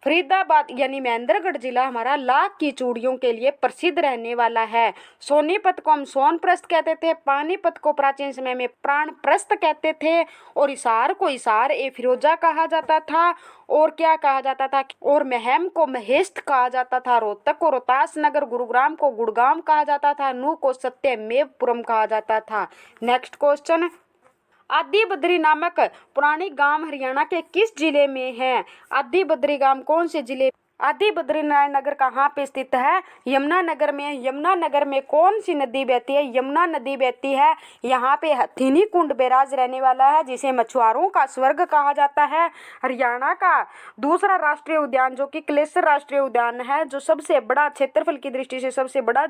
फरीदाबाद यानी महेंद्रगढ़ जिला हमारा लाख की चूड़ियों के लिए प्रसिद्ध रहने वाला है। सोनीपत को हम सोनप्रस्थ कहते थे, पानीपत को प्राचीन समय में प्राणप्रस्थ कहते थे। और हिसार को हिसार ए फिरोजा कहा जाता था। और क्या कहा जाता था, और महम को महेश्त कहा जाता था। रोहतक को रोहतास नगर, गुरुग्राम को गुड़गांव कहा जाता था। नूह को सत्यमेवपुरम कहा जाता था। नेक्स्ट क्वेश्चन, आदि बद्री नामक पुरानी गांव हरियाणा के किस जिले में है। आदि बद्री गांव कौन से जिले, आदि बद्रीनारायण नगर कहाँ पे स्थित है, यमुना नगर में। यमुना नगर में कौन सी नदी बहती है, यमुना नदी बहती है। यहाँ पे हथिनी कुंड बैराज रहने वाला है, जिसे मछुआरों का स्वर्ग कहा जाता है। हरियाणा का दूसरा राष्ट्रीय उद्यान जो कि कलेसर राष्ट्रीय उद्यान है, जो सबसे बड़ा क्षेत्रफल की दृष्टि से सबसे बड़ा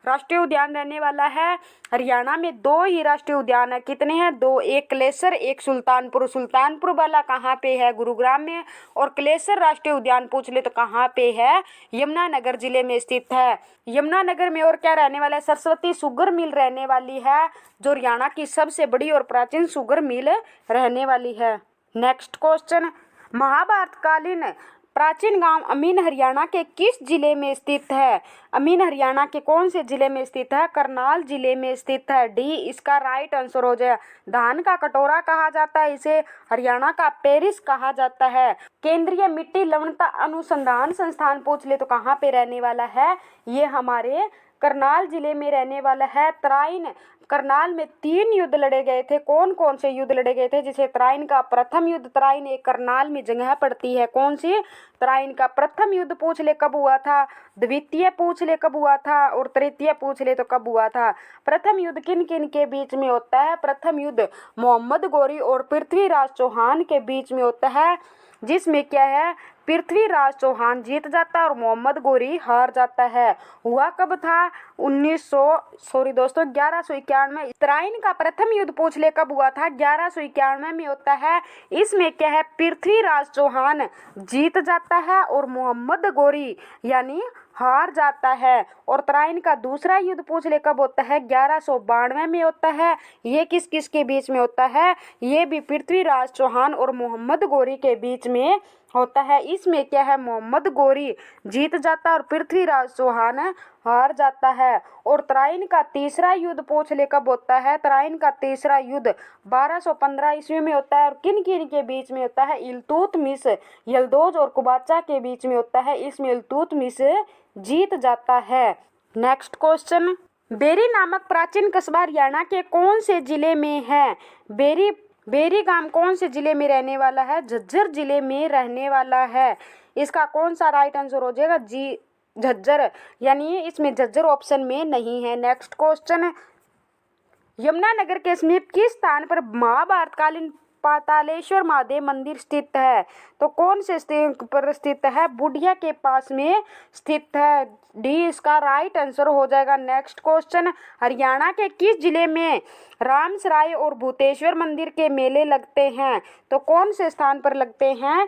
राष्ट्रीय उद्यान रहने वाला है। हरियाणा में 2 ही राष्ट्रीय उद्यान है, कितने हैं, 2, एक कलेसर एक सुल्तानपुर। सुल्तानपुर वाला कहाँ पे है, गुरुग्राम में। और कलेसर राष्ट्रीय उद्यान पूछ ले तो कहाँ पे है, यमुनानगर जिले में स्थित है। यमुनानगर में और क्या रहने वाला है, सरस्वती शुगर मिल रहने वाली है, जो हरियाणा की सबसे बड़ी और प्राचीन शुगर मिल रहने वाली है। नेक्स्ट क्वेश्चन, महाभारत कालीन प्राचीन गांव अमीन हरियाणा के किस जिले में स्थित है। अमीन हरियाणा के कौन से जिले में स्थित है, करनाल जिले में स्थित है। डी इसका राइट आंसर हो जाए। धान का कटोरा कहा जाता है इसे, हरियाणा का पेरिस कहा जाता है। केंद्रीय मिट्टी लवणता अनुसंधान संस्थान पूछ ले तो कहाँ पे रहने वाला है, ये हमारे करनाल जिले में रहने वाला है। तराइन, करनाल में 3 युद्ध लड़े गए थे, कौन कौन से युद्ध लड़े गए थे, जिसे तराइन का प्रथम युद्ध, तराइन एक करनाल में जगह पड़ती है, कौन सी, तराइन का प्रथम युद्ध पूछ ले कब हुआ था, द्वितीय पूछ ले कब हुआ था, और तृतीय पूछ ले तो कब हुआ था। प्रथम युद्ध किन किन के बीच में होता है, प्रथम युद्ध मोहम्मद गौरी और पृथ्वीराज चौहान के बीच में होता है, जिसमें क्या है, पृथ्वीराज चौहान जीत जाता है और मोहम्मद गौरी हार जाता है। हुआ कब था, 1191 में। तराइन का प्रथम युद्ध पूछ ले कब हुआ था, 1191 में होता है। इसमें क्या है, पृथ्वीराज चौहान जीत जाता है और मोहम्मद गौरी यानी हार जाता है। और तराइन का दूसरा युद्ध पूछ ले कब होता है, 1192 में होता है। ये किस किस के बीच में होता है, ये भी पृथ्वीराज चौहान और मोहम्मद गौरी के बीच में होता है। इसमें क्या है, मोहम्मद गौरी जीत जाता है और पृथ्वीराज चौहान हार जाता है। और तराइन का तीसरा युद्ध पूछ ले कब होता है, तराइन का तीसरा युद्ध 1215 ईस्वी में होता है। और किन किन के बीच में होता है, इल्तुतमिश, यल्दौज और कुबाचा के बीच में होता है। इसमें इल्तुतमिश जीत जाता है। नेक्स्ट क्वेश्चन, बेरी नामक प्राचीन कस्बा हरियाणा के कौन से जिले में है। बेरी गांव कौन से जिले में रहने वाला है, झज्जर जिले में रहने वाला है। इसका कौन सा राइट आंसर हो जाएगा, जी झज्जर, यानी इसमें झज्जर ऑप्शन में नहीं है। नेक्स्ट क्वेश्चन, यमुनानगर के समीप किस स्थान पर महाभारतकालीन पातालेश्वर महादेव मंदिर स्थित है, तो कौन से पर स्थित है, बुढ़िया के पास में स्थित है। डी इसका राइट आंसर हो जाएगा। नेक्स्ट क्वेश्चन, हरियाणा के किस जिले में रामसराय और भूतेश्वर मंदिर के मेले लगते हैं, तो कौन से स्थान पर लगते हैं,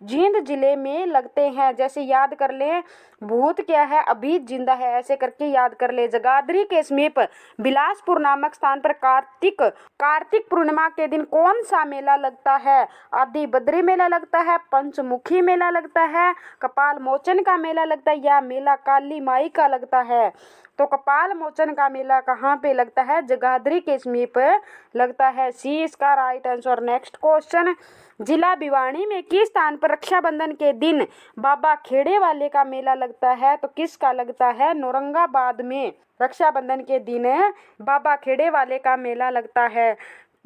जींद जिले में लगते हैं। जैसे याद कर ले, भूत क्या है, अभी जिंदा है, ऐसे करके याद कर ले। जगाधरी के समीप बिलासपुर नामक स्थान पर कार्तिक पूर्णिमा के दिन कौन सा मेला लगता है? आदि बद्री मेला लगता है, पंचमुखी मेला लगता है, कपाल मोचन का मेला लगता है, या मेला काली माई का लगता है? तो कपाल मोचन का मेला कहाँ पे लगता है? जगाधरी के समीप लगता है। सी इसका राइट आंसर। नेक्स्ट क्वेश्चन, जिला भिवानी में किस स्थान पर रक्षाबंधन के दिन बाबा खेड़े वाले का मेला लगता है? तो किसका लगता है? औरंगाबाद में रक्षाबंधन के दिन बाबा खेड़े वाले का मेला लगता है।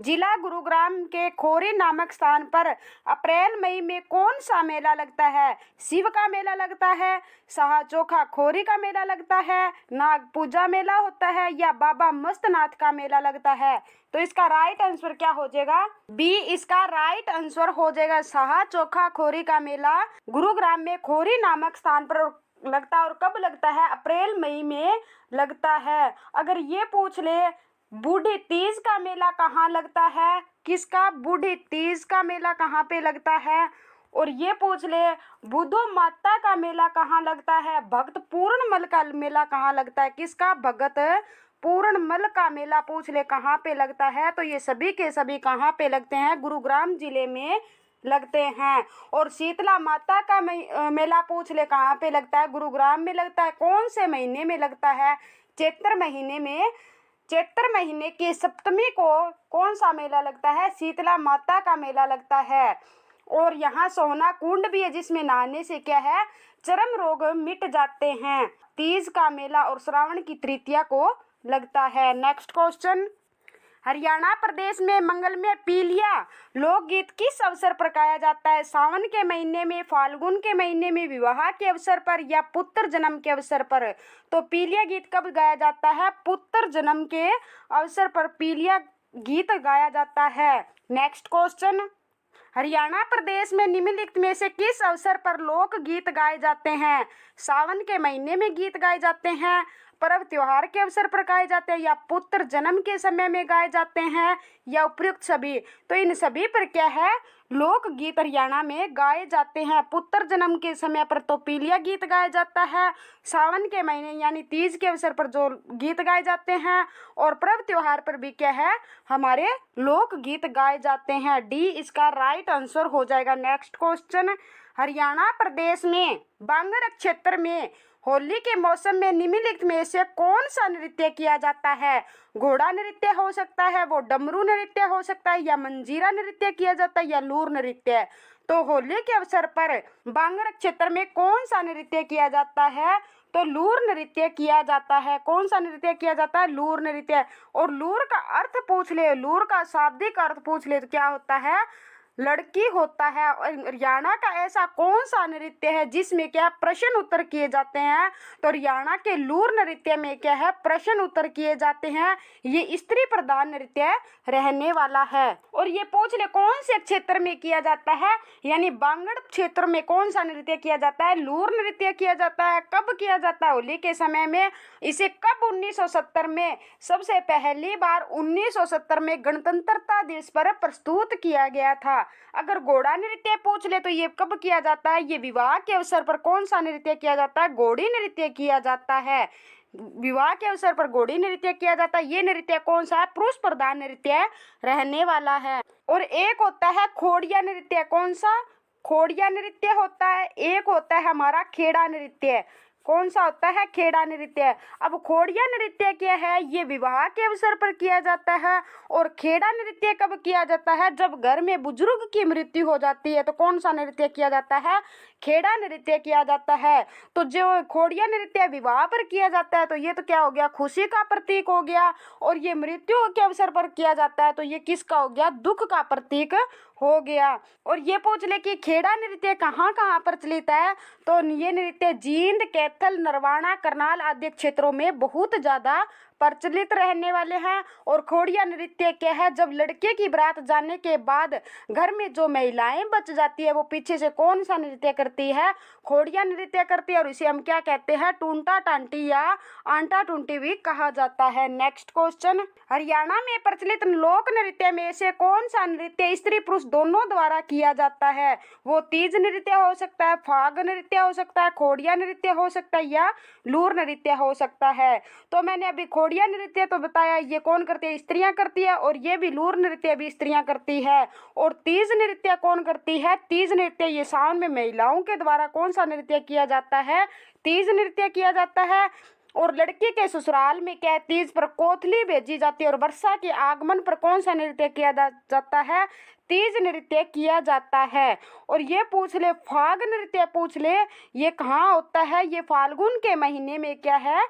जिला गुरुग्राम के खोरी नामक स्थान पर अप्रैल मई में कौन सा मेला लगता है? शिव का मेला लगता है, शाह चोखा खोरी का मेला लगता है, नाग पूजा मेला होता है, या बाबा मस्तनाथ का मेला लगता है? तो इसका राइट आंसर क्या हो जाएगा? बी इसका राइट आंसर हो जाएगा। शाह चोखा खोरी का मेला गुरुग्राम में खोरी नामक स्थान पर लगता है। और कब लगता है? अप्रैल मई में लगता है। अगर ये पूछ ले, बूढ़ी तीज का मेला कहाँ लगता है? किसका? बूढ़ी तीज का मेला कहाँ पे लगता है? और ये पूछ ले, बुद्धो माता का मेला कहाँ लगता है? भक्त पूर्णमल का मेला कहाँ लगता है? किसका? भगत पूर्णमल का मेला पूछ ले कहाँ पे लगता है? तो ये सभी के सभी कहाँ पे लगते हैं? गुरुग्राम जिले में लगते हैं। और शीतला माता का मेला पूछ ले कहाँ पे लगता है? गुरुग्राम में लगता है। कौन से महीने में लगता है? चैत्र महीने में। चैत्र महीने की सप्तमी को कौन सा मेला लगता है? शीतला माता का मेला लगता है। और यहाँ सोहना कुंड भी है, जिसमें नहाने से क्या है? चर्म रोग मिट जाते हैं। तीज का मेला और श्रावण की तृतीया को लगता है। नेक्स्ट क्वेश्चन, हरियाणा प्रदेश में मंगल में पीलिया लोकगीत किस अवसर पर गाया जाता है? सावन के महीने में, फाल्गुन के महीने में, विवाह के अवसर पर, या पुत्र जन्म के अवसर पर? तो पीलिया गीत कब गाया जाता है? पुत्र जन्म के अवसर पर पीलिया गीत गाया जाता है। नेक्स्ट क्वेश्चन, हरियाणा प्रदेश में निम्नलिखित में से किस अवसर पर लोक गीत गाए जाते हैं? सावन के महीने में गीत गाए जाते हैं, पर्व त्योहार के अवसर पर गाए जाते हैं, या पुत्र जन्म के समय में गाए जाते हैं, या उपयुक्त सभी? तो इन सभी पर क्या है? लोक गीत हरियाणा में गाए जाते हैं। पुत्र जन्म के समय पर तो पीलिया गीत गाया जाता है, सावन के महीने यानी तीज के अवसर पर जो गीत गाए जाते हैं, और पर्व त्योहार पर भी क्या है? हमारे लोक गीत गाए जाते हैं। डी इसका राइट आंसर हो जाएगा। नेक्स्ट क्वेश्चन, हरियाणा प्रदेश में बांगर क्षेत्र में होली के मौसम में निम्नलिखित में से कौन सा नृत्य किया जाता है? घोड़ा नृत्य हो सकता है, वो डमरू नृत्य हो सकता है, या मंजीरा नृत्य किया जाता है, या लूर नृत्य? तो होली के अवसर पर बांगर क्षेत्र में कौन सा नृत्य किया जाता है? तो लूर नृत्य किया जाता है। कौन सा नृत्य किया जाता है? लूर नृत्य। और लूर का अर्थ पूछ ले, लूर का शाब्दिक अर्थ पूछ ले तो क्या होता है? लड़की होता है। और हरियाणा का ऐसा कौन सा नृत्य है जिसमें क्या प्रश्न उत्तर किए जाते हैं? तो हरियाणा के लूर नृत्य में क्या है? प्रश्न उत्तर किए जाते हैं। ये स्त्री प्रधान नृत्य रहने वाला है। और ये पूछ ले कौन से क्षेत्र में किया जाता है, यानी बांगड़ क्षेत्र में कौन सा नृत्य किया जाता है? लूर नृत्य किया जाता है। कब किया जाता है? होली के समय में। इसे कब 1970 में, सबसे पहली बार 1970 में गणतंत्रता दिवस पर प्रस्तुत किया गया था। अगर घोड़ा नृत्य पूछ ले तो ये कब किया जाता है? ये विवाह के अवसर पर कौन सा नृत्य किया जाता है? घोड़ी नृत्य किया जाता है। विवाह के अवसर पर घोड़ी नृत्य किया जाता है। ये नृत्य कौन सा है? पुरुष प्रधान नृत्य रहने वाला है। और एक होता है खोड़िया नृत्य। कौन सा? खोड़िया नृत्य होता है। एक होता है हमारा खेड़ा नृत्य। कौन सा होता है? खेड़ा नृत्य। अब खोड़िया नृत्य क्या है? ये विवाह के अवसर पर किया जाता है। और खेड़ा नृत्य कब किया जाता है? जब घर में बुजुर्ग की मृत्यु हो जाती है। तो कौन सा नृत्य किया जाता है? खेड़ा नृत्य किया जाता है। तो जो खोड़िया नृत्य विवाह पर किया जाता है तो ये तो क्या हो गया? खुशी का प्रतीक हो गया। और ये मृत्यु के अवसर पर किया जाता है तो ये किसका हो गया? दुख का प्रतीक हो गया। और ये पूछ ले कि खेड़ा नृत्य कहाँ कहाँ प्रचलित है? तो ये नृत्य जींद, कैथल, नरवाना, करनाल आदि क्षेत्रों में बहुत ज्यादा प्रचलित रहने वाले हैं। और खोड़िया नृत्य क्या है, जब लड़के की बारात जाने के बाद घर में जो महिलाएं बच जाती है वो पीछे से कौन सा नृत्य करती है, खोड़िया नृत्य करती है। और इसे हम क्या कहते हैं, टूंटा टांटी या आंटा टूंटी भी कहा जाता है। नेक्स्ट क्वेश्चन, हरियाणा में प्रचलित लोक नृत्य में से कौन सा नृत्य स्त्री पुरुष दोनों द्वारा किया जाता है। वो तीज नृत्य हो सकता है, फाग नृत्य हो सकता है, खोड़िया नृत्य हो सकता है या लूर नृत्य हो सकता है। तो मैंने अभी खोड़िया नृत्य तो बताया, ये कौन करती है, स्त्रियां करती है। और ये भी लूर नृत्य भी स्त्रियां करती है। और तीज नृत्य कौन करती है, तीज नृत्य ये सावन में महिलाओं के द्वारा कौन सा नृत्य किया जाता है, तीज नृत्य किया जाता है। और लड़की के ससुराल में क्या है, तीज पर कोथली भेजी जाती है। और वर्षा के आगमन पर कौन सा नृत्य किया जाता है, तीज नृत्य किया जाता है। और ये पूछ ले, फाग नृत्य पूछ ले, ये कहाँ होता है, ये फाल्गुन के महीने में क्या है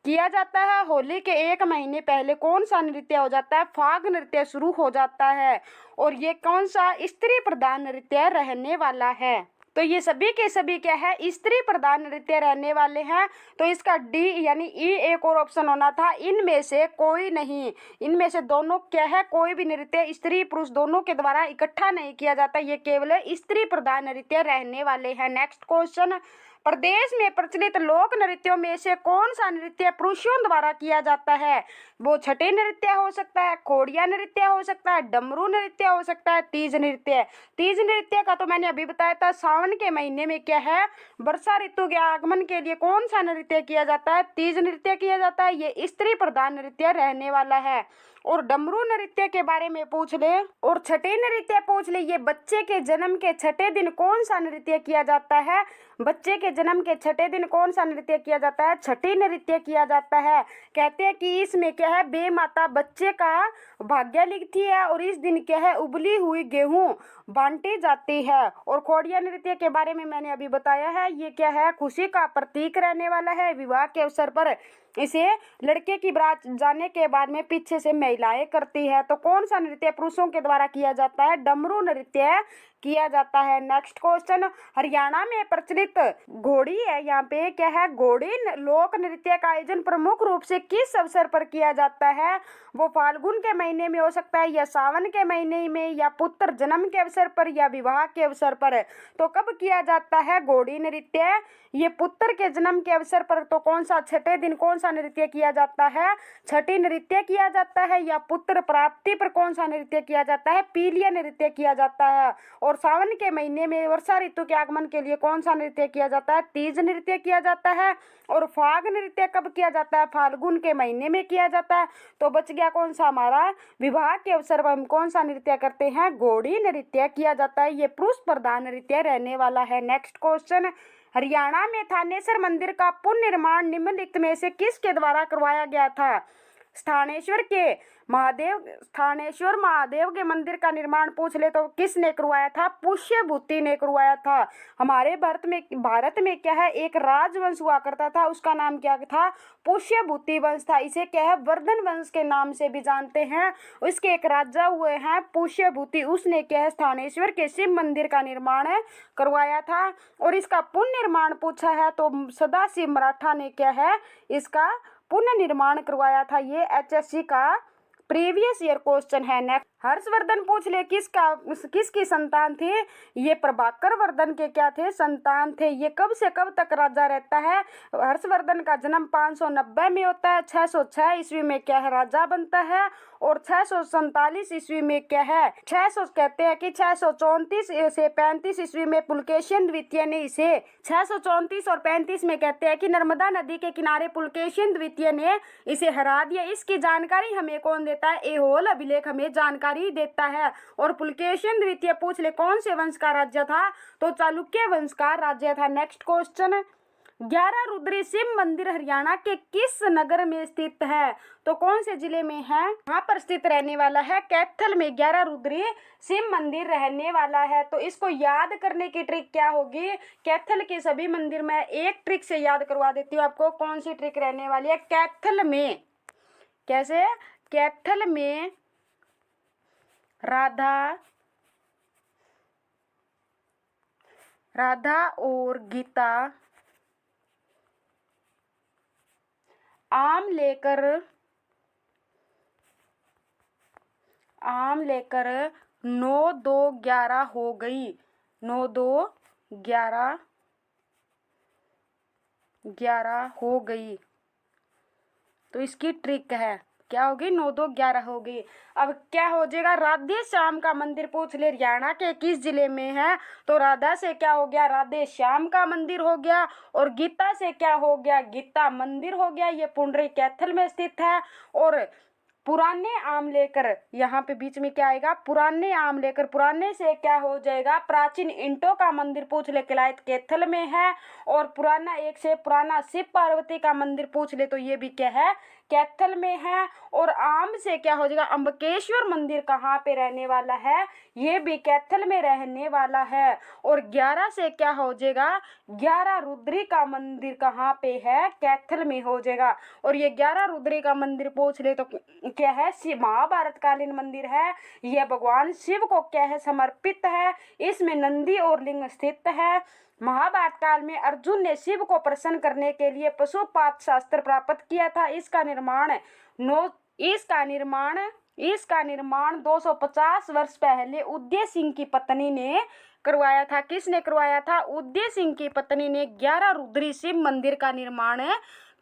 किया जाता है। होली के 1 महीने पहले कौन सा नृत्य हो जाता है, फाग नृत्य शुरू हो जाता है। और ये कौन सा स्त्री प्रधान नृत्य रहने वाला है। तो ये सभी के सभी क्या है, स्त्री प्रधान नृत्य रहने वाले हैं। तो इसका डी यानी ई एक और ऑप्शन होना था, इनमें से कोई नहीं, इनमें से दोनों क्या है, कोई भी नृत्य स्त्री पुरुष दोनों के द्वारा इकट्ठा नहीं किया जाता, ये केवल स्त्री प्रधान नृत्य रहने वाले हैं। नेक्स्ट क्वेश्चन, प्रदेश में प्रचलित लोक नृत्यों में से कौन सा नृत्य पुरुषों द्वारा किया जाता है। वो छठे नृत्य हो सकता है, खोड़िया नृत्य हो सकता है, डमरू नृत्य हो सकता है, तीज नृत्य। तीज नृत्य का तो मैंने अभी बताया था, सावन के महीने में क्या है, वर्षा ऋतु के आगमन के लिए कौन सा नृत्य किया जाता है, तीज नृत्य किया जाता है। ये स्त्री प्रधान नृत्य रहने वाला है। और डमरू नृत्य के बारे में पूछ ले और छठे नृत्य पूछ ले, ये बच्चे के जन्म के छठे दिन कौन सा नृत्य किया जाता है, बच्चे के जन्म के छठे दिन कौन सा नृत्य किया जाता है, छठी नृत्य किया जाता है। कहते हैं कि इसमें क्या है, बे माता बच्चे का भाग्य लिखती है और इस दिन क्या है, उबली हुई गेहूं बांटी जाती है। और खोड़िया नृत्य के बारे में मैंने अभी बताया है, ये क्या है, खुशी का प्रतीक रहने वाला है। विवाह के अवसर पर इसे लड़के की बारात जाने के बाद में पीछे से महिलाएं करती है। तो कौन सा नृत्य पुरुषों के द्वारा किया जाता है, डमरू नृत्य किया जाता है। नेक्स्ट क्वेश्चन, हरियाणा में प्रचलित घोड़ी है, यहाँ पे क्या है, घोड़ी लोक नृत्य का आयोजन प्रमुख रूप से किस अवसर पर किया जाता है। वो फाल्गुन के महीने में हो सकता है या सावन के महीने में या पुत्र जन्म के अवसर पर या विवाह के अवसर पर। तो कब किया जाता है घोड़ी नृत्य, ये पुत्र के जन्म के अवसर पर। तो कौन सा छठे दिन कौन सा नृत्य किया जाता है, छठी नृत्य किया जाता है। या पुत्र प्राप्ति पर कौन सा नृत्य किया जाता है, पीलिया नृत्य किया जाता है। और सावन के महीने में वर्षा ऋतु के आगमन के लिए कौन सा नृत्य किया जाता है, तीज नृत्य किया जाता है। और फाग नृत्य कब किया जाता है, फाल्गुन के महीने में किया जाता है। तो बच गया कौन सा हमारा, विवाह के अवसर पर हम कौन सा नृत्य करते हैं, घोड़ी नृत्य किया जाता है। ये पुरुष प्रधान नृत्य रहने वाला है। नेक्स्ट क्वेश्चन, हरियाणा में थानेश्वर मंदिर का पुनर्निर्माण निम्नलिखित में से किसके द्वारा करवाया गया था। स्थानेश्वर महादेव के मंदिर का निर्माण पूछ ले तो किसने करवाया था, पुष्यभूति ने करवाया था। हमारे भारत में क्या है, एक राजवंश हुआ करता था, उसका नाम क्या था, पुष्यभूति वंश था। इसे क्या है, वर्धन वंश के नाम से भी जानते हैं। उसके एक राजा हुए हैं पुष्यभूति, उसने क्या है, स्थानेश्वर के शिव मंदिर का निर्माण करवाया था। और इसका पुनर्निर्माण पूछा है तो सदाशिव मराठा ने क्या है, इसका पुनर्निर्माण करवाया था। ये एचएससी का प्रीवियस ईयर क्वेश्चन है। नेक्स्ट, हर्षवर्धन पूछ ले किसकी संतान थे, ये प्रभाकर वर्धन के क्या थे, संतान थे। ये कब से कब तक राजा रहता है, हर्षवर्धन का जन्म 590 में होता है, 606 ईस्वी में क्या है, राजा बनता है। और 647 ईस्वी में क्या है, 600 कहते हैं कि 634 से 35 ईस्वी में पुलकेशिन द्वितीय ने इसे 634 और 35 में कहते हैं कि नर्मदा नदी के किनारे पुलकेशिन द्वितीय ने इसे हरा दिया। इसकी जानकारी हमें कौन देता है, ऐहोल अभिलेख हमें जानकारी देता है। और पुलकेशिन द्वितीय पूछ ले कौन से वंश का राज्य था, तो चालुक्य वंश का राज्य था। नेक्स्ट क्वेश्चन, 11 रुद्री शिव मंदिर हरियाणा के किस नगर में स्थित है, तो कौन से जिले में है, वहाँ पर स्थित रहने वाला है, कैथल में 11 रुद्री शिव मंदिर रहने वाला है। तो इसको याद करने की ट्रिक क्या होगी, कैथल के सभी मंदिर में एक ट्रिक से याद करवा देती हूँ आपको। कौन सी ट्रिक रहने वाली है, कैथल में कैसे, कैथल में राधा और गीता आम लेकर आम लेकर 9 2 11 हो गई। 9 2 11 11 हो गई। तो इसकी ट्रिक है, क्या होगी? 9 2 11 हो गई। अब क्या हो जाएगा? राधे श्याम का मंदिर पूछ ले हरियाणा के किस जिले में है? तो राधा से क्या हो गया? राधे श्याम का मंदिर हो गया। और गीता से क्या हो गया? गीता मंदिर हो गया। ये पुंडरी कैथल में स्थित है। और पुराने आम लेकर, यहाँ पे बीच में क्या आएगा? पुराने आम लेकर, पुराने से क्या हो जाएगा? प्राचीन ईंटों का मंदिर पूछ ले किलायत कैथल में है। और पुराना एक से पुराना शिव पार्वती का मंदिर पूछ ले तो ये भी क्या है? कैथल में है। और आम से क्या हो जाएगा? अम्बकेश्वर मंदिर कहाँ पे रहने वाला है? ये भी कैथल में रहने वाला है। और 11 से क्या हो जाएगा? 11 रुद्री का मंदिर कहाँ पे है? कैथल में हो जाएगा। और ये 11 रुद्री का मंदिर पूछ ले तो क्या है? शिव महाभारत कालीन मंदिर है। यह भगवान शिव को क्या है? समर्पित है। इसमें नंदी और लिंग स्थित है। महाभारत काल में अर्जुन ने शिव को प्रसन्न करने के लिए पशुपात शास्त्र प्राप्त किया था। इसका निर्माण 250 वर्ष पहले उदय सिंह की पत्नी ने करवाया था। किसने करवाया था? उदय सिंह की पत्नी ने 11 रुद्री शिव मंदिर का निर्माण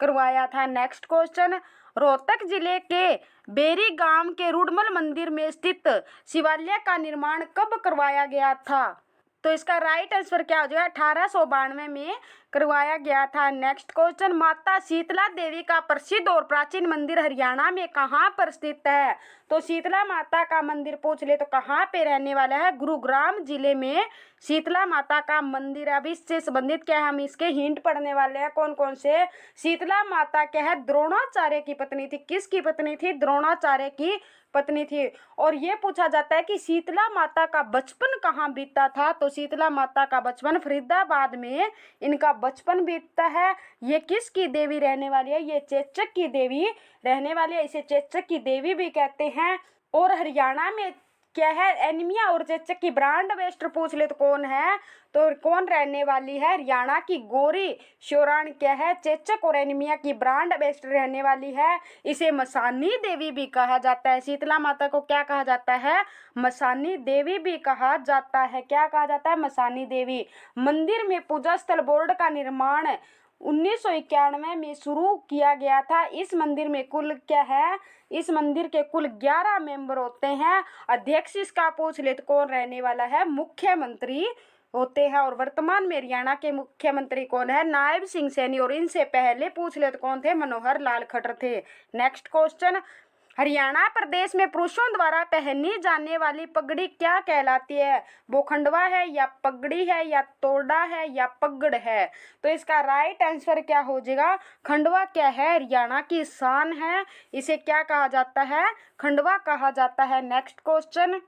करवाया था। नेक्स्ट क्वेश्चन, रोहतक जिले के बेरी गांव के रुडमल मंदिर में स्थित शिवालय का निर्माण कब करवाया गया था? तो इसका राइट आंसर क्या हो जाएगा? 1892 में करवाया गया था। नेक्स्ट क्वेश्चन, माता शीतला देवी का प्रसिद्ध और प्राचीन मंदिर हरियाणा में कहाँ पर स्थित है? तो शीतला माता का मंदिर पूछ ले तो कहाँ पे रहने वाला है? गुरुग्राम जिले में शीतला माता का मंदिर। अब इससे संबंधित क्या है? हम इसके हिंट पढ़ने वाले हैं। कौन कौन से? शीतला माता क्या है? द्रोणाचार्य की पत्नी थी। किसकी पत्नी थी? द्रोणाचार्य की पत्नी थी। और ये पूछा जाता है कि शीतला माता का बचपन कहाँ बीता था? तो शीतला माता का बचपन फरीदाबाद में इनका बचपन बीतता है। ये किसकी देवी रहने वाली है? ये चेचक की देवी रहने वाली है। इसे चेचक की देवी भी कहते हैं। और हरियाणा में क्या है? एनीमिया और चेचक की ब्रांड एम्बेसडर पूछ ले तो कौन है? तो कौन रहने वाली है? हरियाणा की गौरी शोराण क्या है? चेचक और एनीमिया की ब्रांड एम्बेसडर रहने वाली है। इसे मसानी देवी भी कहा जाता है। शीतला माता को क्या कहा जाता है? मसानी देवी भी कहा जाता है। क्या कहा जाता है? मसानी देवी। मंदिर में पूजा स्थल बोर्ड का निर्माण 1991 में शुरू किया गया था। इस मंदिर में कुल क्या है? इस मंदिर के कुल 11 मेंबर होते हैं। अध्यक्ष इसका पूछ ले तो कौन रहने वाला है? मुख्यमंत्री होते हैं। और वर्तमान में हरियाणा के मुख्यमंत्री कौन है? नायब सिंह सैनी। और इनसे पहले पूछ ले तो कौन थे? मनोहर लाल खट्टर थे। नेक्स्ट क्वेश्चन, हरियाणा प्रदेश में पुरुषों द्वारा पहनी जाने वाली पगड़ी क्या कहलाती है? वो खंडवा है या पगड़ी है या तोड़ा है या पगड़ है? तो इसका राइट आंसर क्या हो जाएगा? खंडवा क्या है? हरियाणा की शान है। इसे क्या कहा जाता है? खंडवा कहा जाता है। नेक्स्ट क्वेश्चन,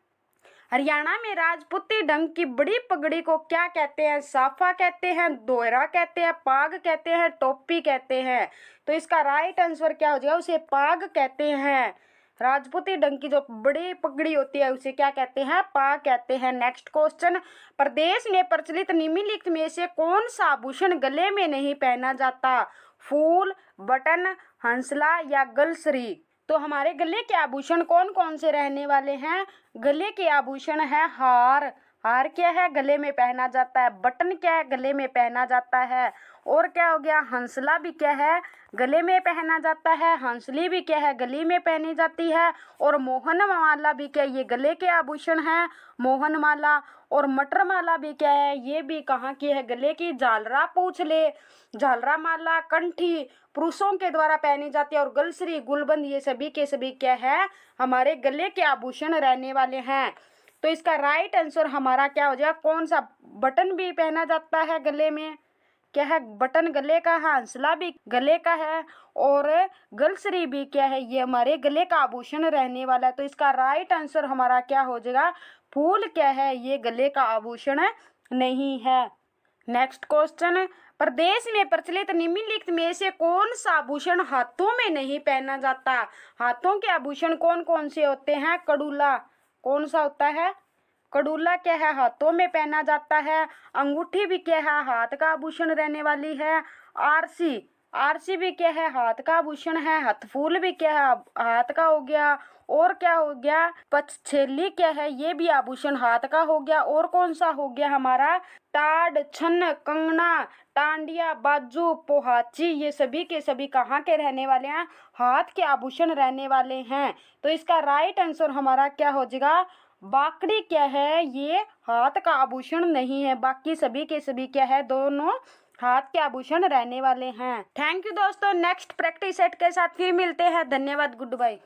हरियाणा में राजपूती ढंग की बड़ी पगड़ी को क्या कहते हैं? साफा कहते हैं, दोहरा कहते हैं, पाग कहते हैं, टोपी कहते हैं? तो इसका राइट आंसर क्या हो जाएगा? उसे पाग कहते हैं। राजपूती ढंग की जो बड़ी पगड़ी होती है उसे क्या कहते हैं? पाग कहते हैं। नेक्स्ट क्वेश्चन, प्रदेश में प्रचलित निम्नलिखित में से कौन सा आभूषण गले में नहीं पहना जाता? फूल, बटन, हंसला या गलसरी? तो हमारे गले के आभूषण कौन कौन से रहने वाले हैं? गले के आभूषण है हार। हार क्या है? गले में पहना जाता है। बटन क्या है? गले में पहना जाता है। और क्या हो गया? हंसला भी क्या है? गले में पहना जाता है। हंसली भी क्या है? गले में पहनी जाती है। और मोहन माला भी क्या? ये गले के आभूषण है, मोहन माला। और मटर माला भी क्या है? ये भी कहाँ की है? गले की। झालरा पूछ ले, झालरा माला, कंठी पुरुषों के द्वारा पहनी जाती है। और गलसरी, गुलबंद, ये सभी के सभी क्या है? हमारे गले के आभूषण रहने वाले हैं। तो इसका राइट आंसर हमारा क्या हो जाएगा? कौन सा? बटन भी पहना जाता है गले में, क्या है? बटन गले का है। हंसला भी गले का है। और गलसरी भी क्या है? ये हमारे गले का आभूषण रहने वाला है। तो इसका राइट आंसर हमारा क्या हो जाएगा? फूल क्या है? ये गले का आभूषण नहीं है। नेक्स्ट क्वेश्चन, प्रदेश में प्रचलित निम्नलिखित में से कौन सा आभूषण हाथों में नहीं पहना जाता? हाथों के आभूषण कौन कौन से होते हैं? कड़ूला कौन सा होता है? कड़ूला क्या है? हाथों में पहना जाता है। अंगूठी भी क्या है? हाथ का आभूषण रहने वाली है। आरसी, आरसीबी क्या है, हाथ का आभूषण है। हथफूल भी क्या है, हाथ का हो गया। और क्या हो गया, पछेली क्या है, ये भी आभूषण हाथ का हो गया। और कौन सा हो गया हमारा, ताड़, छन, कंगना, टांडिया, बाजू, पोहाची, ये सभी के सभी कहाँ के रहने वाले हैं, हाथ के आभूषण रहने वाले हैं। तो इसका राइट आंसर हमारा क्या हो जाएगा, बाकड़ी क्या है, ये हाथ का आभूषण नहीं है। बाकी सभी के सभी क्या है, दोनों हाथ के आभूषण रहने वाले हैं। थैंक यू दोस्तों, नेक्स्ट प्रैक्टिस सेट के साथ फिर मिलते हैं। धन्यवाद, गुड बाय।